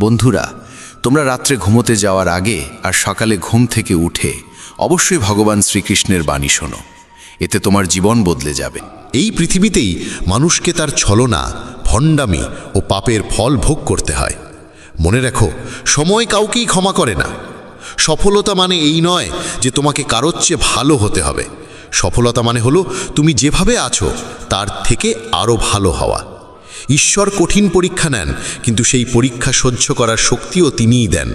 বন্ধুরা, তোমরা রাত্রে ঘুমোতে যাওয়ার আগে আর সকালে ঘুম থেকে উঠে অবশ্যই ভগবান শ্রীকৃষ্ণের বাণী শোনো। এতে তোমার জীবন বদলে যাবে। এই পৃথিবীতেই মানুষকে তার ছলনা, ভণ্ডামি ও পাপের ফল ভোগ করতে হয়। মনে রেখো, সময় কাউকেই ক্ষমা করে না। সফলতা মানে এই নয় যে তোমাকে কারোর চেয়ে ভালো হতে হবে। সফলতা মানে হলো তুমি যেভাবে আছো তার থেকে আরও ভালো হওয়া। ঈশ্বর কঠিন পরীক্ষা নেন, কিন্তু সেই পরীক্ষা সহ্য করার শক্তিও তিনিই দেন।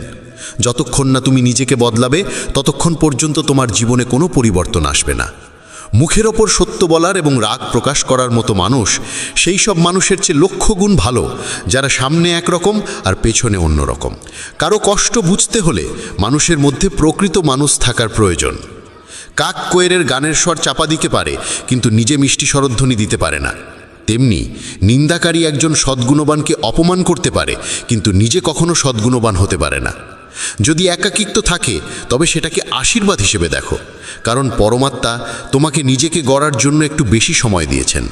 যতক্ষণ না তুমি নিজেকে বদলাবে ততক্ষণ পর্যন্ত তোমার জীবনে কোনো পরিবর্তন আসবে না। মুখের ওপর সত্য বলার এবং রাগ প্রকাশ করার মতো মানুষ সেই সব মানুষের চেয়ে লক্ষ গুণ ভালো যারা সামনে একরকম আর পেছনে অন্যরকম। কারো কষ্ট বুঝতে হলে মানুষের মধ্যে প্রকৃত মানুষ থাকার প্রয়োজন। কাক কোয়েলের গানের স্বর চাপা দিতে পারে, কিন্তু নিজে মিষ্টি স্বরধ্বনি দিতে পারে না। তেমনি নিন্দাকারী একজন সদ্গুণবানকে অপমান করতে পারে, কিন্তু নিজে কখনো সদ্গুণবান হতে পারে না। যদি একাকিত্ব থাকে তবে সেটাকে আশীর্বাদ হিসেবে দেখো, কারণ পরমাত্মা তোমাকে নিজেকে গড়ার জন্য একটু বেশি সময় দিয়েছেন।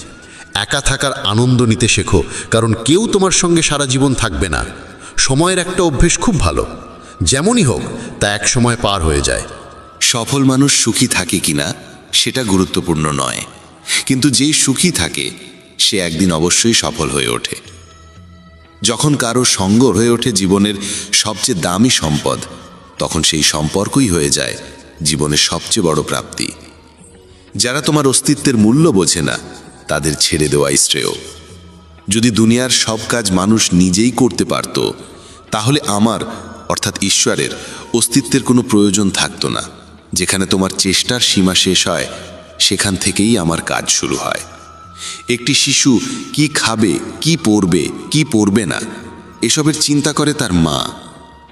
একা থাকার আনন্দ নিতে শেখো, কারণ কেউ তোমার সঙ্গে সারা জীবন থাকবে না। সময়ের একটা অভ্যেস খুব ভালো, যেমনই হোক তা এক সময় পার হয়ে যায়। সফল মানুষ সুখী থাকে কিনা সেটা গুরুত্বপূর্ণ নয়, কিন্তু যে সুখী থাকে সে একদিন অবশ্যই সফল হয়ে ওঠে। যখন কারো সঙ্গ হয়ে ওঠে জীবনের সবচেয়ে দামি সম্পদ, তখন সেই সম্পর্কই হয়ে যায় জীবনের সবচেয়ে বড় প্রাপ্তি। যারা তোমার অস্তিত্বের মূল্য বোঝে না তাদের ছেড়ে দেওয়াই শ্রেয়। যদি দুনিয়ার সব কাজ মানুষ নিজেই করতে পারত, তাহলে আমার অর্থাৎ ঈশ্বরের অস্তিত্বের কোনো প্রয়োজন থাকতো না। যেখানে তোমার চেষ্টার সীমা শেষ হয়, সেখান থেকেই আমার কাজ শুরু হয়। একটি শিশু কি খাবে, কি পরবে, কি পরবে না, এসবের চিন্তা করে তার মা।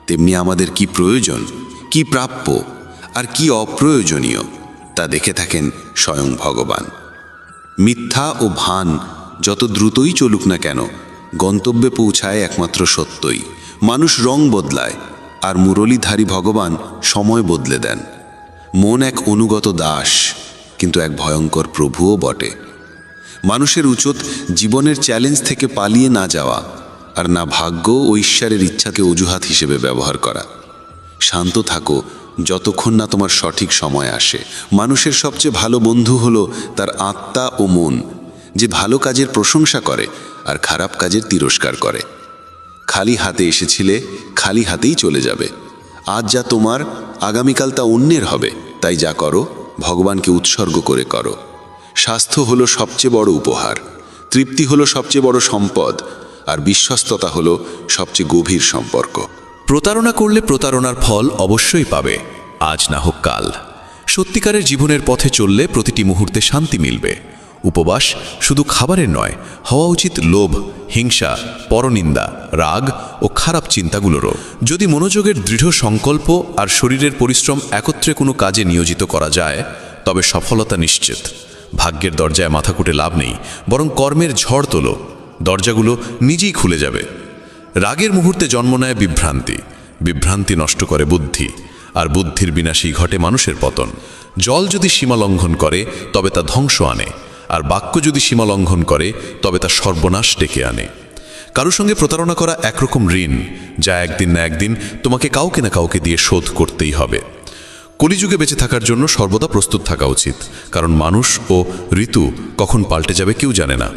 তেমনি আমাদের কি প্রয়োজন, কি প্রাপ্য আর কি অপ্রয়োজনীয় তা দেখে থাকেন স্বয়ং ভগবান। মিথ্যা ও ভান যত দ্রুতই চলুক না কেন, গন্তব্যে পৌঁছায় একমাত্র সত্যই। মানুষ রং বদলায়, আর মুরলীধারী ভগবান সময় বদলে দেন। মন এক অনুগত দাস, কিন্তু এক ভয়ঙ্কর প্রভুও বটে। মানুষের উচিত জীবনের চ্যালেঞ্জ থেকে পালিয়ে না যাওয়া, আর না ভাগ্য ও ঈশ্বরের ইচ্ছাকে অজুহাত হিসেবে ব্যবহার করা। শান্ত থাকো যতক্ষণ না তোমার সঠিক সময় আসে। মানুষের সবচেয়ে ভালো বন্ধু হলো তার আত্মা ও মন, যে ভালো কাজের প্রশংসা করে আর খারাপ কাজের তিরস্কার করে। খালি হাতে এসেছিলে, খালি হাতেই চলে যাবে। আজ যা তোমার, আগামীকাল তা অন্যের হবে। তাই যা করো ভগবানকে উৎসর্গ করে করো। স্বাস্থ্য হলো সবচেয়ে বড় উপহার, তৃপ্তি হলো সবচেয়ে বড় সম্পদ, আর বিশ্বস্ততা হলো সবচেয়ে গভীর সম্পর্ক। প্রতারণা করলে প্রতারণার ফল অবশ্যই পাবে, আজ না হোক কাল। সত্যিকারের জীবনের পথে চললে প্রতিটি মুহূর্তে শান্তি মিলবে। উপবাস শুধু খাবারের নয়, হওয়া উচিত লোভ, হিংসা, পরনিন্দা, রাগ ও খারাপ চিন্তাগুলোরও। যদি মনোযোগের দৃঢ় সংকল্প আর শরীরের পরিশ্রম একত্রে কোনো কাজে নিয়োজিত করা যায়, তবে সফলতা নিশ্চিত। ভাগ্যের দরজায় মাথা কুটে লাভ নেই, বরং কর্মের ঝড় তোলো, দরজাগুলো নিজেই খুলে যাবে। রাগের মুহূর্তে জন্ম নেয় বিভ্রান্তি, বিভ্রান্তি নষ্ট করে বুদ্ধি, আর বুদ্ধির বিনাশেই ঘটে মানুষের পতন। জল যদি সীমা লঙ্ঘন করে তবে তা ধ্বংস আনে, আর বাক্য যদি সীমা লঙ্ঘন করে তবে তা সর্বনাশ ডেকে আনে। কারোর সঙ্গে প্রতারণা করা একরকম ঋণ, যা একদিন না একদিন তোমাকে কাউকে না কাউকে দিয়ে শোধ করতেই হবে। কলিযুগে বেঁচে থাকার জন্য সর্বদা প্রস্তুত থাকা উচিত, কারণ মানুষ ও ঋতু কখন পাল্টে যাবে কেউ জানে না।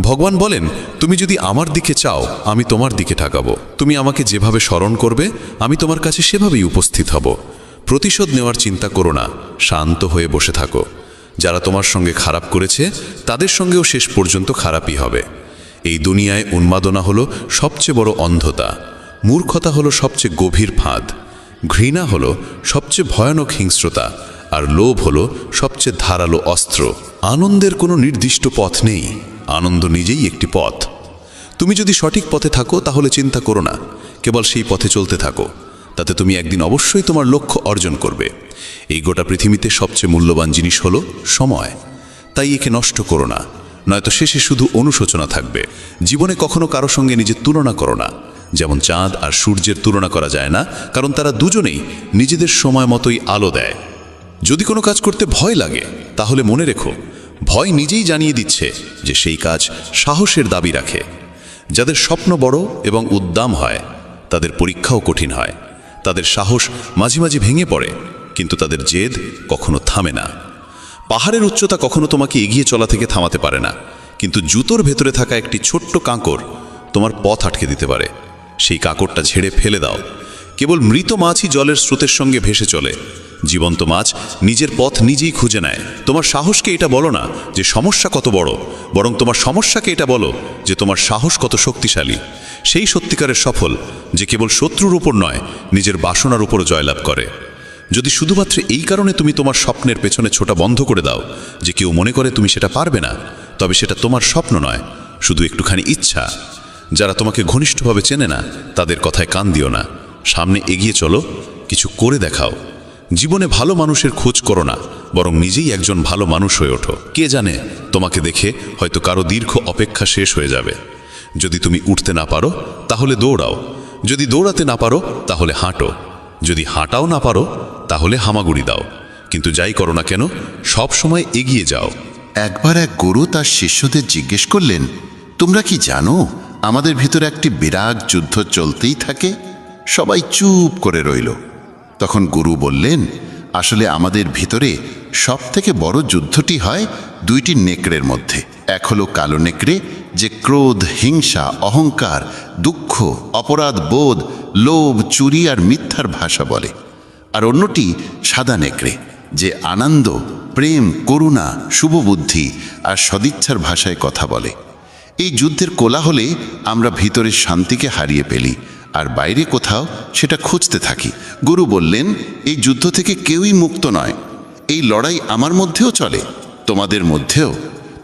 ভগবান বলেন, তুমি যদি আমার দিকে চাও আমি তোমার দিকে তাকাবো। তুমি আমাকে যেভাবে স্মরণ করবে আমি তোমার কাছে সেভাবেই উপস্থিত হব। প্রতিশোধ নেওয়ার চিন্তা করো না, শান্ত হয়ে বসে থাকো। যারা তোমার সঙ্গে খারাপ করেছে তাদের সঙ্গেও শেষ পর্যন্ত খারাপই হবে। এই দুনিয়ায় উন্মাদনা হলো সবচেয়ে বড় অন্ধতা, মূর্খতা হলো সবচেয়ে গভীর ফাঁদ, ঘৃণা হলো সবচেয়ে ভয়ানক হিংস্রতা, আর লোভ হলো সবচেয়ে ধারালো অস্ত্র। আনন্দের কোনো নির্দিষ্ট পথ নেই, আনন্দ নিজেই একটি পথ। তুমি যদি সঠিক পথে থাকো তাহলে চিন্তা করো না, কেবল সেই পথে চলতে থাকো। তাতে তুমি একদিন অবশ্যই তোমার লক্ষ্য অর্জন করবে। এই গোটা পৃথিবীতে সবচেয়ে মূল্যবান জিনিস হলো সময়, তাই একে নষ্ট করো না, নয়তো শেষে শুধু অনুশোচনা থাকবে। জীবনে কখনো কারো সঙ্গে নিজের তুলনা করো না। যেমন চাঁদ আর সূর্যের তুলনা করা যায় না, কারণ তারা দুজনেই নিজেদের সময় মতোই আলো দেয়। যদি কোনো কাজ করতে ভয় লাগে তাহলে মনে রেখো, ভয় নিজেই জানিয়ে দিচ্ছে যে সেই কাজ সাহসের দাবি রাখে। যাদের স্বপ্ন বড় এবং উদ্দাম হয় তাদের পরীক্ষাও কঠিন হয়, তাদের সাহস মাঝে মাঝে ভেঙে পড়ে, কিন্তু তাদের জেদ কখনো থামে না। পাহাড়ের উচ্চতা কখনো তোমাকে এগিয়ে চলা থেকে থামাতে পারে না, কিন্তু জুতোর ভেতরে থাকা একটি ছোট্ট কাঁকড় তোমার পথ আটকে দিতে পারে। সেই কাঁকড়টা ঝেড়ে ফেলে দাও। কেবল মৃত মাছই জলের স্রোতের সঙ্গে ভেসে চলে, জীবন্ত মাছ নিজের পথ নিজেই খুঁজে নেয়। তোমার সাহসকে এটা বলো না যে সমস্যা কত বড়, বরং তোমার সমস্যাকে এটা বলো যে তোমার সাহস কত শক্তিশালী। সেই সত্যিকারের সফল যে কেবল শত্রুর উপর নয়, নিজের বাসনার উপরও জয়লাভ করে। যদি শুধুমাত্র এই কারণে তুমি তোমার স্বপ্নের পেছনে ছোটা বন্ধ করে দাও যে কেউ মনে করে তুমি সেটা পারবে না, তবে সেটা তোমার স্বপ্ন নয়, শুধু একটুখানি ইচ্ছা। যারা তোমাকে ঘনিষ্ঠভাবে চেনে না তাদের কথায় কান দিও না, সামনে এগিয়ে চলো, কিছু করে দেখাও। জীবনে ভালো মানুষের খোঁজ করো না, বরং নিজেই একজন ভালো মানুষ হয়ে ওঠো। কে জানে, তোমাকে দেখে হয়তো কারো দীর্ঘ অপেক্ষা শেষ হয়ে যাবে। যদি তুমি উঠতে না পারো তাহলে দৌড়াও, যদি দৌড়াতে না পারো তাহলে হাঁটো, যদি হাঁটাও না পারো তাহলে হামাগুড়ি দাও, কিন্তু যাই করো না কেন সব সময় এগিয়ে যাও। একবার এক গুরু তার শিষ্যদের জিজ্ঞেস করলেন, তোমরা কি জানো আমাদের ভিতরে একটি বিরাট যুদ্ধ চলতেই থাকে? সবাই চুপ করে রইল। তখন গুরু বললেন, আসলে আমাদের ভিতরে সব থেকে বড় যুদ্ধটি হয় দুইটি নেকড়ের মধ্যে। এক হলো কালো নেকড়ে, যে ক্রোধ, হিংসা, অহংকার, দুঃখ, অপরাধ বোধ, লোভ, চুরি আর মিথ্যার ভাষা বলে। আর অন্যটি সাদা নেকড়ে, যে আনন্দ, প্রেম, করুণা, শুভবুদ্ধি আর সদিচ্ছার ভাষায় কথা বলে। এই যুদ্ধের কোলাহলে আমরা ভিতরের শান্তিকে হারিয়ে ফেলি আর বাইরে কোথাও সেটা খুঁজতে থাকি। গুরু বললেন, এই যুদ্ধ থেকে কেউই মুক্ত নয়। এই লড়াই আমার মধ্যেও চলে, তোমাদের মধ্যেও।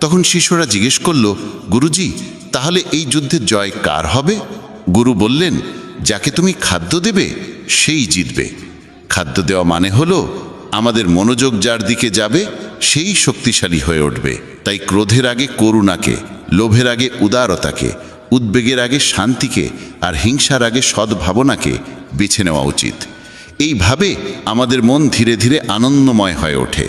তখন শিষ্যরা জিজ্ঞেস করল, গুরুজি, তাহলে এই যুদ্ধের জয় কার হবে? গুরু বললেন, যাকে তুমি খাদ্য দেবে সেই জিতবে। খাদ্য দেওয়া মানে হলো আমাদের মনোযোগ যার দিকে যাবে সেই শক্তিশালী হয়ে উঠবে। তাই ক্রোধের আগে করুণাকে, লোভের আগে উদারতাকে, উদ্বেগের আগে শান্তিকে আর হিংসার আগে সদ্ভাবনাকে বেছে নেওয়া উচিত। এইভাবে আমাদের মন ধীরে ধীরে আনন্দময় হয়ে ওঠে।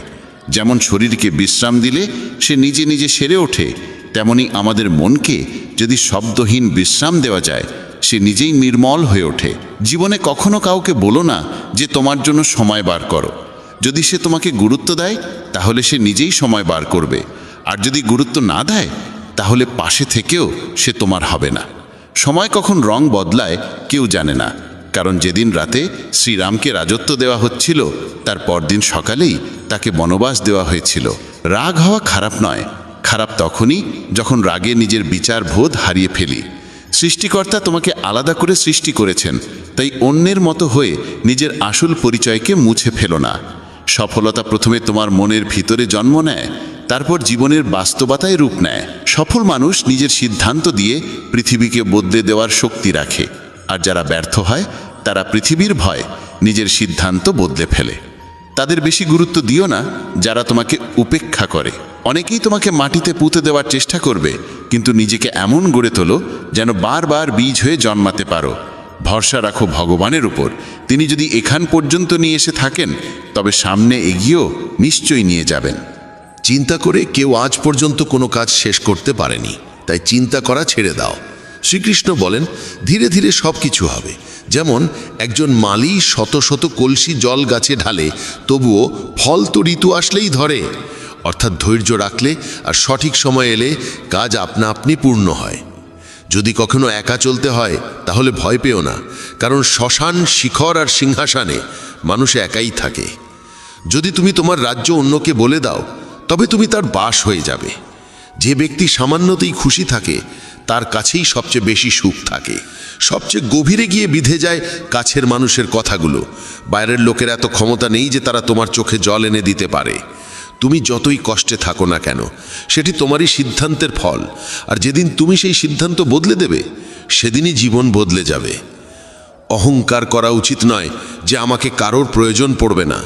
যেমন শরীরকে বিশ্রাম দিলে সে নিজে নিজে সেরে ওঠে, তেমনি আমাদের মনকে যদি শব্দহীন বিশ্রাম দেওয়া যায় সে নিজেই নির্মল হয়ে ওঠে। জীবনে কখনো কাউকে বলো না যে তোমার জন্য সময় বার করো। যদি সে তোমাকে গুরুত্ব দেয় তাহলে সে নিজেই সময় বার করবে, আর যদি গুরুত্ব না দেয় তাহলে পাশে থেকেও সে তোমার হবে না। সময় কখন রং বদলায় কেউ জানে না, কারণ যেদিন রাতে শ্রীরামকে রাজত্ব দেওয়া হচ্ছিল তার পরদিন সকালেই তাকে বনবাস দেওয়া হয়েছিল। রাগ হওয়া খারাপ নয়, খারাপ তখনই যখন রাগে নিজের বিচার বোধ হারিয়ে ফেলি। সৃষ্টিকর্তা তোমাকে আলাদা করে সৃষ্টি করেছেন, তাই অন্যের মতো হয়ে নিজের আসল পরিচয়কে মুছে ফেলো না। সফলতা প্রথমে তোমার মনের ভিতরে জন্ম নেয়, তারপর জীবনের বাস্তবতায় রূপ নেয়। সফল মানুষ নিজের সিদ্ধান্ত দিয়ে পৃথিবীকে বদলে দেওয়ার শক্তি রাখে, আর যারা ব্যর্থ হয় তারা পৃথিবীর ভয় নিজের সিদ্ধান্ত বদলে ফেলে। তাদের বেশি গুরুত্ব দিও না যারা তোমাকে উপেক্ষা করে। অনেকেই তোমাকে মাটিতে পুঁতে দেওয়ার চেষ্টা করবে, কিন্তু নিজেকে এমন গড়ে তোলো যেন বারবার বীজ হয়ে জন্মাতে পারো। ভরসা রাখো ভগবানের উপর, তিনি যদি এখান পর্যন্ত নিয়ে এসে থাকেন তবে সামনে এগিয়েও নিশ্চয়ই নিয়ে যাবেন। চিন্তা করে কেউ আজ পর্যন্ত কোনো কাজ শেষ করতে পারেনি, তাই চিন্তা করা ছেড়ে দাও। শ্রীকৃষ্ণ বলেন, ধীরে ধীরে সব কিছু হবে। যেমন একজন মালি শত শত কলসি জল গাছে ঢালে, তবুও ফল তো ঋতু আসলেই ধরে। অর্থাৎ ধৈর্য রাখলে আর সঠিক সময় এলে কাজ আপনা আপনি পূর্ণ হয়। যদি কখনো একা চলতে হয় তাহলে ভয় পেও না, কারণ শ্মশান, শিখর আর সিংহাসনে মানুষ একাই থাকে। যদি তুমি তোমার রাজ্য অন্যকে বলে দাও তবে তুমি তার বাস হয়ে যাবে। যে ব্যক্তি সামান্যতেই খুশি থাকে তার কাছেই সবচেয়ে বেশি সুখ থাকে। সবচেয়ে গভীরে গিয়ে বিধে যায় কাছের মানুষের কথাগুলো। বাইরের লোকের এত ক্ষমতা নেই যে তারা তোমার চোখে জল এনে দিতে পারে। তুমি যতই কষ্টে থাকো না কেন, সেটি তোমারই সিদ্ধান্তের ফল, আর যেদিন তুমি সেই সিদ্ধান্ত বদলে দেবে সেদিনই জীবন বদলে যাবে। অহংকার করা উচিত নয় যে আমাকে কারোর প্রয়োজন পড়বে না,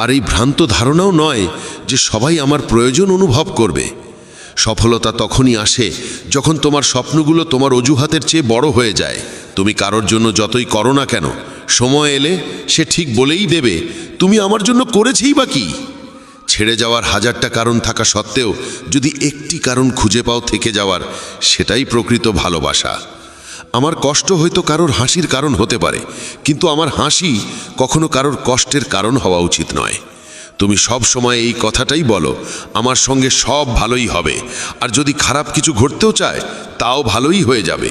আর এই ভ্রান্ত ধারণাও নয় যে সবাই আমার প্রয়োজন অনুভব করবে। সফলতা তখনই আসে যখন তোমার স্বপ্নগুলো তোমার অজুহাতের চেয়ে বড় হয়ে যায়। তুমি কারোর জন্য যতই করো না কেন, সময় এলে সে ঠিক বলেই দেবে, তুমি আমার জন্য করেছেই বা কি। ছেড়ে যাওয়ার হাজারটা কারণ থাকা সত্ত্বেও যদি একটি কারণ খুঁজে পাও থেকে যাওয়ার, সেটাই প্রকৃত ভালোবাসা। আমার কষ্ট হয়তো কারোর হাসির কারণ হতে পারে, কিন্তু আমার হাসি কখনো কারোর কষ্টের কারণ হওয়া উচিত নয়। তুমি সব সময় এই কথাটাই বলো, আমার সঙ্গে সব ভালোই হবে, আর যদি খারাপ কিছু ঘটতেও চায় তাও ভালোই হয়ে যাবে।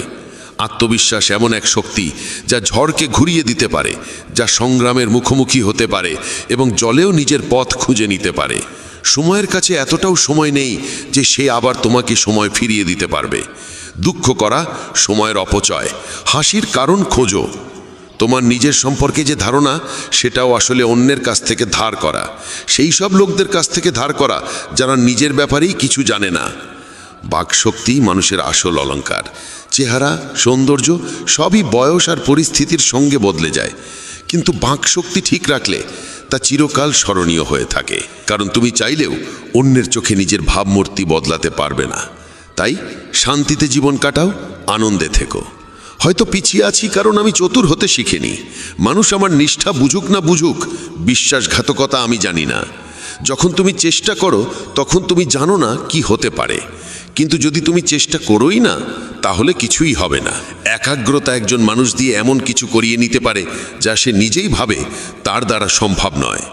আত্মবিশ্বাস এমন এক শক্তি যা ঝড়কে ঘুরিয়ে দিতে পারে, যা সংগ্রামের মুখোমুখি হতে পারে এবং জলেও নিজের পথ খুঁজে নিতে পারে। সময়ের কাছে এতটাও সময় নেই যে সে আবার তোমাকে সময় ফিরিয়ে দিতে পারবে। দুঃখ করা সময়ের অপচয়, হাসির কারণ খোঁজো। তোমার নিজের সম্পর্কে যে ধারণা, সেটাও আসলে অন্যের কাছ থেকে ধার করা, সেই সব লোকদের কাছ থেকে ধার করা যারা নিজের ব্যাপারেই কিছু জানে না। বাকশক্তি মানুষের আসল অলংকার। চেহারা, সৌন্দর্য সবই বয়স আর পরিস্থিতির সঙ্গে বদলে যায়, কিন্তু বাকশক্তি ঠিক রাখলে তা চিরকাল স্মরণীয় হয়ে থাকে। কারণ তুমি চাইলেও অন্যের চোখে নিজের ভাবমূর্তি বদলাতে পারবে না। তাই শান্তিতে জীবন কাটাও, আনন্দে থেকো। হয়তো পিছিয়ে আছি কারণ আমি চতুর হতে শিখিনি। মানুষ আমার নিষ্ঠা বুঝুক না বুঝুক, বিশ্বাসঘাতকতা আমি জানি না। যখন তুমি চেষ্টা করো তখন তুমি জানো না কি হতে পারে, কিন্তু যদি তুমি চেষ্টা করোই না তাহলে কিছুই হবে না। একাগ্রতা একজন মানুষ দিয়ে এমন কিছু করিয়ে নিতে পারে যা সে নিজেই ভাবে তার দ্বারা সম্ভব নয়।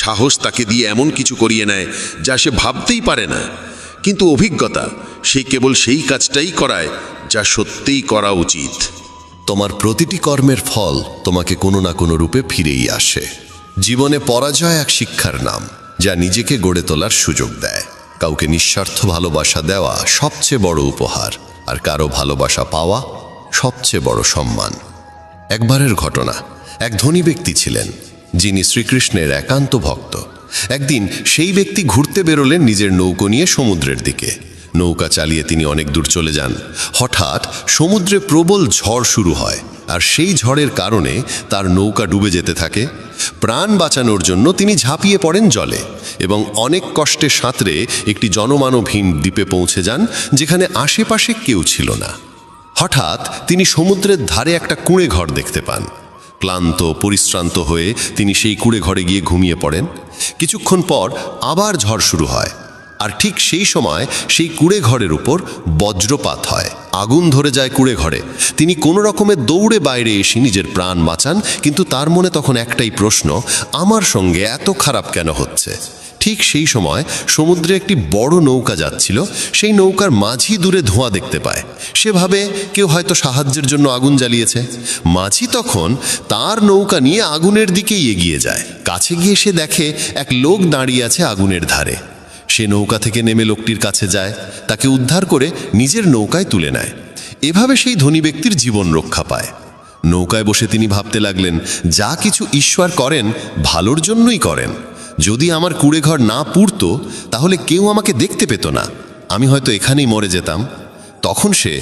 সাহস তাকে দিয়ে এমন কিছু করিয়ে নেয় যা সে ভাবতেই পারে না, কিন্তু অভিজ্ঞতা সে কেবল সেই কাজটাই করায় যা সত্যিই করা উচিত। তোমার প্রতিটি কর্মের ফল তোমাকে কোনো না কোনো রূপে ফিরেই আসে। জীবনে পরাজয় এক শিক্ষার নাম, যা নিজেকে গড়ে তোলার সুযোগ দেয়। কাউকে নিঃস্বার্থ ভালোবাসা দেওয়া সবচেয়ে বড় উপহার, আর কারো ভালোবাসা পাওয়া সবচেয়ে বড় সম্মান। একবারের ঘটনা, এক ধনী ব্যক্তি ছিলেন যিনি শ্রীকৃষ্ণের একান্ত ভক্ত। একদিন সেই ব্যক্তি ঘুরতে বেরোলেন নিজের নৌকো নিয়ে সমুদ্রের দিকে। নৌকা চালিয়ে তিনি অনেক দূর চলে যান। হঠাৎ সমুদ্রে প্রবল ঝড় শুরু হয়, আর সেই ঝড়ের কারণে তার নৌকা ডুবে যেতে থাকে। প্রাণ বাঁচানোর জন্য তিনি ঝাঁপিয়ে পড়েন জলে এবং অনেক কষ্টে সাঁতরে একটি জনমানবহীন দ্বীপে পৌঁছে যান, যেখানে আশেপাশে কেউ ছিল না। হঠাৎ তিনি সমুদ্রের ধারে একটা কুঁড়ে ঘর দেখতে পান। ক্লান্ত পরিশ্রান্ত হয়ে তিনি সেই কুঁড়ে ঘরে গিয়ে ঘুমিয়ে পড়েন। কিছুক্ষণ পর আবার ঝড় শুরু হয়, আর ঠিক সেই সময় সেই কুঁড়ে ঘরের উপর বজ্রপাত হয়। আগুন ধরে যায় কুঁড়ে ঘরে। তিনি কোনো রকমে দৌড়ে বাইরে এসে নিজের প্রাণ বাঁচান, কিন্তু তার মনে তখন একটাই প্রশ্ন, আমার সঙ্গে এত খারাপ কেন হচ্ছে? ঠিক সেই সময় সমুদ্রে একটি বড় নৌকা যাচ্ছিল। সেই নৌকার মাঝি দূরে ধোঁয়া দেখতে পায়। সে ভাবে কেউ হয়তো সাহায্যের জন্য আগুন জ্বালিয়েছে। মাঝি তখন তার নৌকা নিয়ে আগুনের দিকেই এগিয়ে যায়। কাছে গিয়ে সে দেখে এক লোক দাঁড়িয়ে আছে আগুনের ধারে। সে নৌকা থেকে নেমে লোকটির কাছে যায়, তাকে উদ্ধার করে নিজের নৌকায় তুলে নেয়। এভাবে সেই ধনী ব্যক্তির জীবন রক্ষা পায়। নৌকায় বসে তিনি ভাবতে লাগলেন, যা কিছু ঈশ্বর করেন ভালোর জন্যই করেন। যদি আমার কুঁড়েঘর না পুড়তো তাহলে কেউ আমাকে দেখতে পেত না, আমি হয়তো এখানেই মরে যেতাম। তখন সে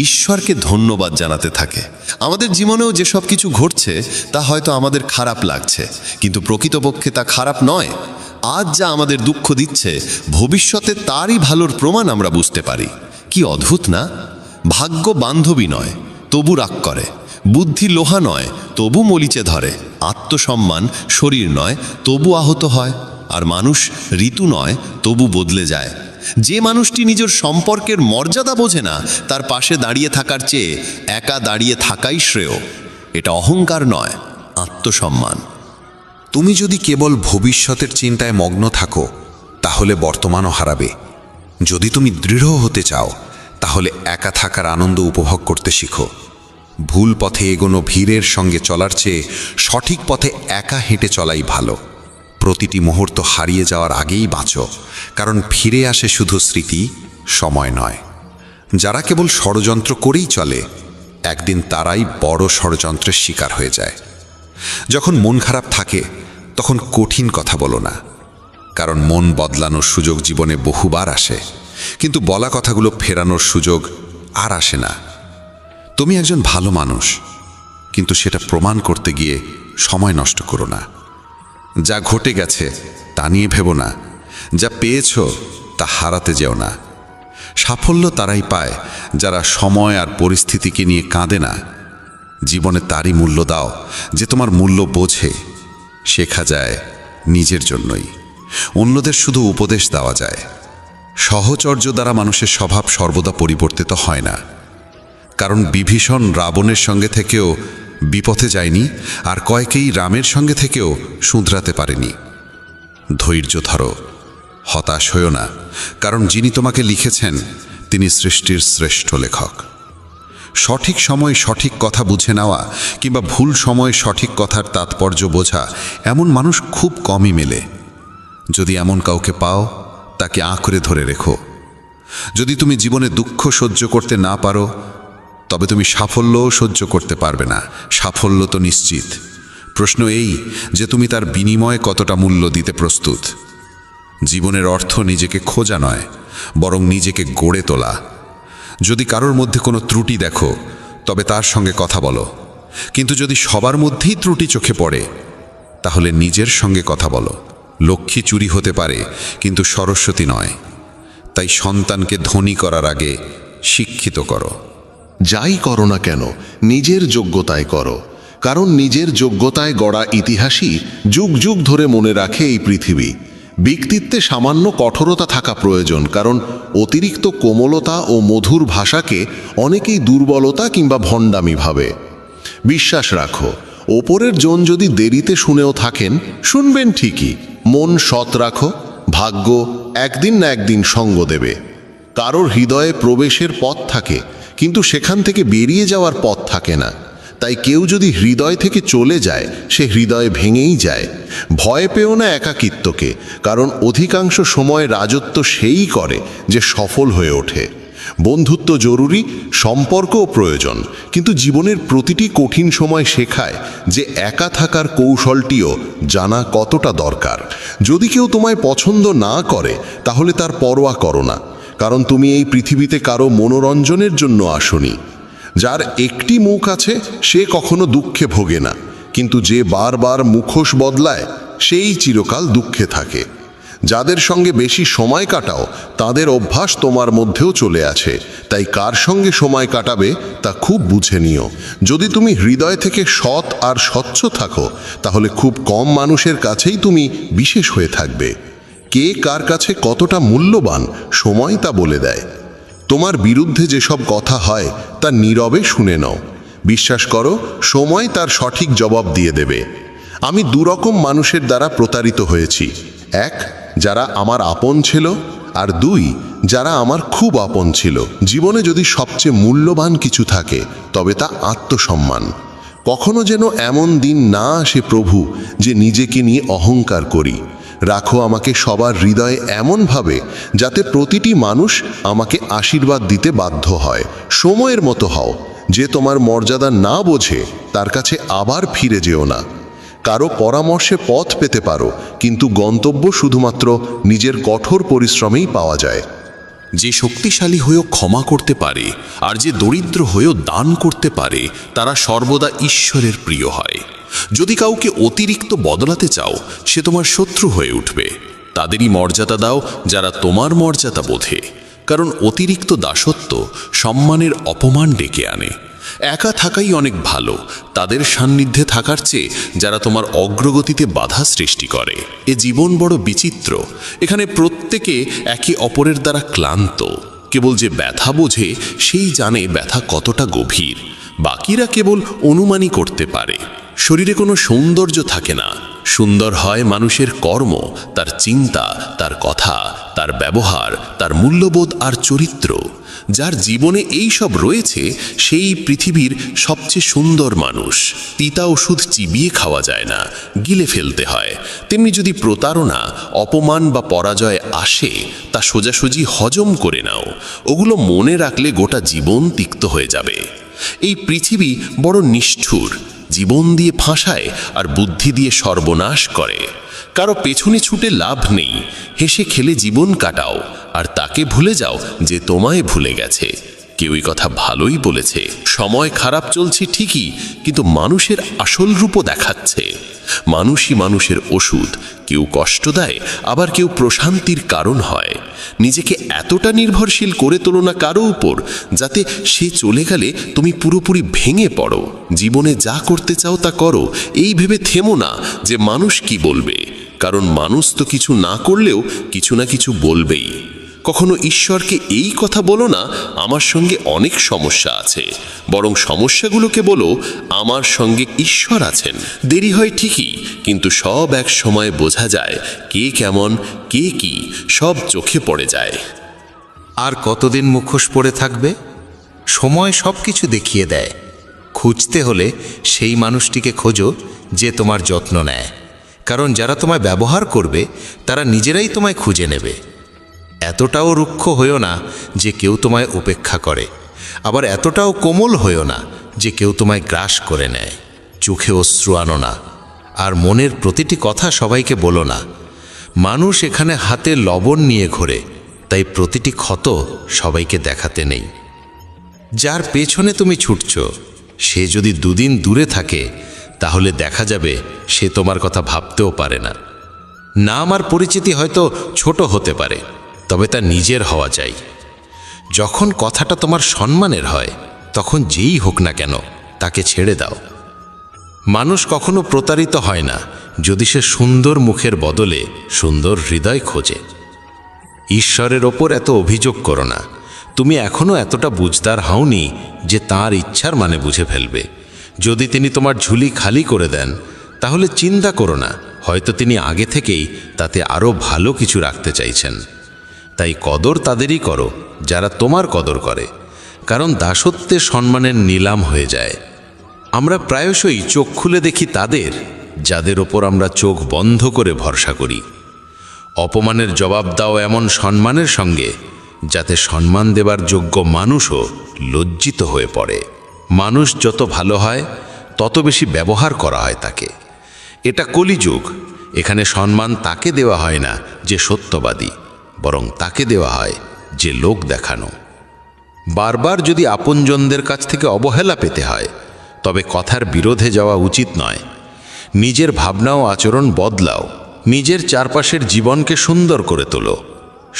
ঈশ্বরকে ধন্যবাদ জানাতে থাকে। আমাদের জীবনেও যেসব কিছু ঘটছে তা হয়তো আমাদের খারাপ লাগছে, কিন্তু প্রকৃতপক্ষে তা খারাপ নয়। আজ যা আমাদের দুঃখ দিচ্ছে, ভবিষ্যতে তারই ভালোর প্রমাণ আমরা বুঝতে পারি। কি অদ্ভুত না? ভাগ্য বান্ধবী নয়, তবু রাগ করে। বুদ্ধি লোহা নয়, তবু মলিচে ধরে। আত্মসম্মান শরীর নয়, তবু আহত হয়। আর মানুষ ঋতু নয়, তবু বদলে যায়। যে মানুষটি নিজের সম্পর্কের মর্যাদা বোঝে না, তার পাশে দাঁড়িয়ে থাকার চেয়ে একা দাঁড়িয়ে থাকাই শ্রেয়। এটা অহংকার নয়, আত্মসম্মান। তুমি যদি কেবল ভবিষ্যতের চিন্তায় মগ্ন থাকো তাহলে বর্তমানও হারাবে। যদি তুমি দৃঢ় হতে চাও তাহলে একা থাকার আনন্দ উপভোগ করতে শিখো। ভুল পথে এগোনো ভিড়ের সঙ্গে চলার চেয়ে সঠিক পথে একা হেঁটে চলাই ভালো। প্রতিটি মুহূর্ত হারিয়ে যাওয়ার আগেই বাঁচো, কারণ ফিরে আসে শুধু স্মৃতি, সময় নয়। যারা কেবল ষড়যন্ত্র করেই চলে, একদিন তারাই বড় ষড়যন্ত্রের শিকার হয়ে যায়। যখন মন খারাপ থাকে তখন কঠিন কথা বলো না, কারণ মন বদলানোর সুযোগ জীবনে বহুবার আসে, কিন্তু বলা কথাগুলো ফেরানোর সুযোগ আর আসে না। তুমি একজন ভালো মানুষ, কিন্তু সেটা প্রমাণ করতে গিয়ে সময় নষ্ট করো না। যা ঘটে গেছে তা নিয়ে ভেবো না, যা পেয়েছ তা হারাতে যেও না। সাফল্য তারাই পায় যারা সময় আর পরিস্থিতিকে নিয়ে কাঁদে না। জীবনে তারই মূল্য দাও যে তোমার মূল্য বোঝে। শেখা যায় নিজের জন্যই, অন্যদের শুধু উপদেশ দেওয়া যায়। সহচর্য দ্বারা মানুষের স্বভাব সর্বদা পরিবর্তিত হয় না। কারণ বিভীষণ রাবণের সঙ্গে থেকেও বিপথে যায়নি, আর কয়েকেই রামের সঙ্গে থেকেও শুধরাতে পারেনি। ধৈর্য ধরো, হতাশ হও না, কারণ যিনি তোমাকে লিখেছেন তিনি সৃষ্টির শ্রেষ্ঠ লেখক। সঠিক সময় সঠিক কথা বুঝে নেওয়া কিংবা ভুল সময়ে সঠিক কথার তাৎপর্য বোঝা এমন মানুষ খুব কমই মেলে। যদি এমন কাউকে পাও, তাকে আঁকড়ে ধরে রেখো। যদি তুমি জীবনে দুঃখ সহ্য করতে না পারো, তবে তুমি সাফল্যও সহ্য করতে পারবে না। সাফল্য তো নিশ্চিত, প্রশ্ন এই যে তুমি তার বিনিময়ে কতটা মূল্য দিতে প্রস্তুত। জীবনের অর্থ নিজেকে খোঁজা নয়, বরং নিজেকে গড়ে তোলা। যদি কারোর মধ্যে কোনো ত্রুটি দেখো, তবে তার সঙ্গে কথা বলো, কিন্তু যদি সবার মধ্যেই ত্রুটি চোখে পড়ে, তাহলে নিজের সঙ্গে কথা বলো। লক্ষ্মী চুরি হতে পারে, কিন্তু সরস্বতী নয়। তাই সন্তানকে ধনী করার আগে শিক্ষিত করো। যাই করো না কেন নিজের যোগ্যতায় করো, কারণ নিজের যোগ্যতায় গড়া ইতিহাসই যুগ যুগ ধরে মনে রাখে এই পৃথিবী। ব্যক্তিত্বে সামান্য কঠোরতা থাকা প্রয়োজন, কারণ অতিরিক্ত কোমলতা ও মধুর ভাষাকে অনেকেই দুর্বলতা কিংবা ভণ্ডামি ভাবে। বিশ্বাস রাখো, ওপরের জন যদি দেরিতে শুনেও থাকেন, শুনবেন ঠিকই। মন সৎ রাখো, ভাগ্য একদিন না একদিন সঙ্গ দেবে। কারোর হৃদয়ে প্রবেশের পথ থাকে, কিন্তু সেখান থেকে বেরিয়ে যাওয়ার পথ থাকে না। তাই কেউ যদি হৃদয় থেকে চলে যায়, সে হৃদয়ে ভেঙেই যায়। ভয় পেও না একাকিত্বকে, কারণ অধিকাংশ সময় রাজত্ব সেই করে যে সফল হয়ে ওঠে। বন্ধুত্ব জরুরি, সম্পর্কও প্রয়োজন, কিন্তু জীবনের প্রতিটি কঠিন সময় শেখায় যে একা থাকার কৌশলটিও জানা কতটা দরকার। যদি কেউ তোমায় পছন্দ না করে, তাহলে তার পরোয়া করো না, কারণ তুমি এই পৃথিবীতে কারো মনোরঞ্জনের জন্য আসনি। যার একটি মুখ আছে সে কখনো দুঃখে ভোগে না, কিন্তু যে বারবার মুখোশ বদলায় সেই চিরকাল দুঃখে থাকে। যাদের সঙ্গে বেশি সময় কাটাও, তাদের অভ্যাস তোমার মধ্যেও চলে আছে। তাই কার সঙ্গে সময় কাটাবে তা খুব বুঝে নিও। যদি তুমি হৃদয় থেকে সৎ আর স্বচ্ছ থাকো, তাহলে খুব কম মানুষের কাছেই তুমি বিশেষ হয়ে থাকবে। কে কার কাছে কতটা মূল্যবান, সময় তা বলে দেয়। তোমার বিরুদ্ধে যেসব কথা হয় তা নীরবে শুনে নাও। বিশ্বাস করো, সময় তার সঠিক জবাব দিয়ে দেবে। আমি দুরকম মানুষের দ্বারা প্রতারিত হয়েছি। এক, যারা আমার আপন ছিল, আর দুই, যারা আমার খুব আপন ছিল। জীবনে যদি সবচেয়ে মূল্যবান কিছু থাকে, তবে তা আত্মসম্মান। কখনো যেন এমন দিন না আসে প্রভু যে নিজেকে নিয়ে অহংকার করি। রাখো আমাকে সবার হৃদয়ে এমনভাবে যাতে প্রতিটি মানুষ আমাকে আশীর্বাদ দিতে বাধ্য হয়। সময়ের মতো হও, যে তোমার মর্যাদা না বোঝে তার কাছে আবার ফিরে যেও না। কারো পরামর্শে পথ পেতে পারো, কিন্তু গন্তব্য শুধুমাত্র নিজের কঠোর পরিশ্রমেই পাওয়া যায়। যে শক্তিশালী হয়েও ক্ষমা করতে পারে, আর যে দরিদ্র হয়েও দান করতে পারে, তারা সর্বদা ঈশ্বরের প্রিয় হয়। যদি কাউকে অতিরিক্ত বদলাতে চাও, সে তোমার শত্রু হয়ে উঠবে। তাদেরই মর্যাদা দাও যারা তোমার মর্যাদা বোঝে, কারণ অতিরিক্ত দাসত্ব সম্মানের অপমান ডেকে আনে। একা থাকাই অনেক ভালো, তাদের সান্নিধ্যে থাকার চেয়ে যারা তোমার অগ্রগতিতে বাধা সৃষ্টি করে। এ জীবন বড় বিচিত্র, এখানে প্রত্যেকে একে অপরের দ্বারা ক্লান্ত। কেবল যে ব্যথা বোঝে সেই জানে ব্যথা কতটা গভীর, বাকিরা কেবল অনুমানই করতে পারে। শরীরে কোনো সৌন্দর্য থাকে না, সুন্দর হয় মানুষের কর্ম, তার চিন্তা, তার কথা, তার ব্যবহার, তার মূল্যবোধ আর চরিত্র। যার জীবনে এই সব রয়েছে সেই পৃথিবীর সবচেয়ে সুন্দর মানুষ। তিতা ওষুধ চিবিয়ে খাওয়া যায় না, গিলে ফেলতে হয়। তেমনি যদি প্রতারণা, অপমান বা পরাজয় আসে, তা সোজাসুজি হজম করে নাও। ওগুলো মনে রাখলে গোটা জীবন তিক্ত হয়ে যাবে। এই পৃথিবী বড় নিষ্ঠুর, জীবন দিয়ে ফাঁসায় আর বুদ্ধি দিয়ে সর্বনাশ করে। কারো পেছনে ছুটে লাভ নেই, হেসে খেলে জীবন কাটাও, আর তাকে ভুলে যাও যে তোমায় ভুলে গেছে। কেউই কথা ভালোই বলেছে, সময় খারাপ চলছে ঠিকই, কিন্তু মানুষের আসল রূপও দেখাচ্ছে। মানুষই মানুষের ওষুধ, কেউ কষ্ট দেয়, আবার কেউ প্রশান্তির কারণ হয়। নিজেকে এতটা নির্ভরশীল করে তোলো না কারো উপর, যাতে সে চলে গেলে তুমি পুরোপুরি ভেঙে পড়ো। জীবনে যা করতে চাও তা করো, এই ভেবে থেমো না যে মানুষ কি বলবে, কারণ মানুষ তো কিছু না করলেও কিছু না কিছু বলবেই। কখনো ঈশ্বরকে এই কথা বলো না, আমার সঙ্গে অনেক সমস্যা আছে, বরং সমস্যাগুলোকে বলো আমার সঙ্গে ঈশ্বর আছেন। দেরি হয় ঠিকই, কিন্তু সব এক সময় বোঝা যায় কে কেমন, কে কি, সব চোখে পড়ে যায়। আর কতদিন মুখোশ পড়ে থাকবে? সময় সব কিছু দেখিয়ে দেয়। খুঁজতে হলে সেই মানুষটিকে খোঁজো যে তোমার যত্ন নেয়, কারণ যারা তোমায় ব্যবহার করবে তারা নিজেরাই তোমায় খুঁজে নেবে। এতটাও রুক্ষ হইও না যে কেউ তোমায় উপেক্ষা করে, আবার এতটাও কোমল হইও না যে কেউ তোমায় গ্রাস করে নেয়। চোখে অশ্রু আনো না, আর মনের প্রতিটি কথা সবাইকে বলো না। মানুষ এখানে হাতে লবণ নিয়ে ঘোরে, তাই প্রতিটি ক্ষত সবাইকে দেখাতে নেই। যার পেছনে তুমি ছুটছ সে যদি দুদিন দূরে থাকে তাহলে দেখা যাবে সে তোমার কথা ভাবতেও পারে না। নাম আর পরিচিতি হয়তো ছোট হতে পারে, তবে তা নিজের হওয়া চাই। যখন কথাটা তোমার সম্মানের হয় তখন যেই হোক না কেন তাকে ছেড়ে দাও। মানুষ কখনো প্রতারিত হয় না যদি সে সুন্দর মুখের বদলে সুন্দর হৃদয় খোঁজে। ঈশ্বরের ওপর এত অভিযোগ করো না। তুমি এখনও এতটা বুঝদার হওনি যে তাঁর ইচ্ছার মানে বুঝে ফেলবে। যদি তিনি তোমার ঝুলি খালি করে দেন তাহলে চিন্তা করো না, হয়তো তিনি আগে থেকেই তাতে আরও ভালো কিছু রাখতে চাইছেন। তাই কদর তাদেরই করো যারা তোমার কদর করে, কারণ দাসত্বে সম্মানের নিলাম হয়ে যায়। আমরা প্রায়শই চোখ খুলে দেখি তাদের যাদের ওপর আমরা চোখ বন্ধ করে ভরসা করি। অপমানের জবাব দাও এমন সম্মানের সঙ্গে যাতে সম্মান দেবার যোগ্য মানুষও লজ্জিত হয়ে পড়ে। মানুষ যত ভালো হয় তত বেশি ব্যবহার করা হয় তাকে। এটা কলিযুগ। এখানে সম্মান তাকে দেওয়া হয় না যে সত্যবাদী, বরং তাকে দেওয়া হয় যে লোক দেখানো। বারবার যদি আপনজনদের কাছ থেকে অবহেলা পেতে হয় তবে কথার বিরোধে যাওয়া উচিত নয়। নিজের ভাবনা ও আচরণ বদলাও, নিজের চারপাশের জীবনকে সুন্দর করে তোলো।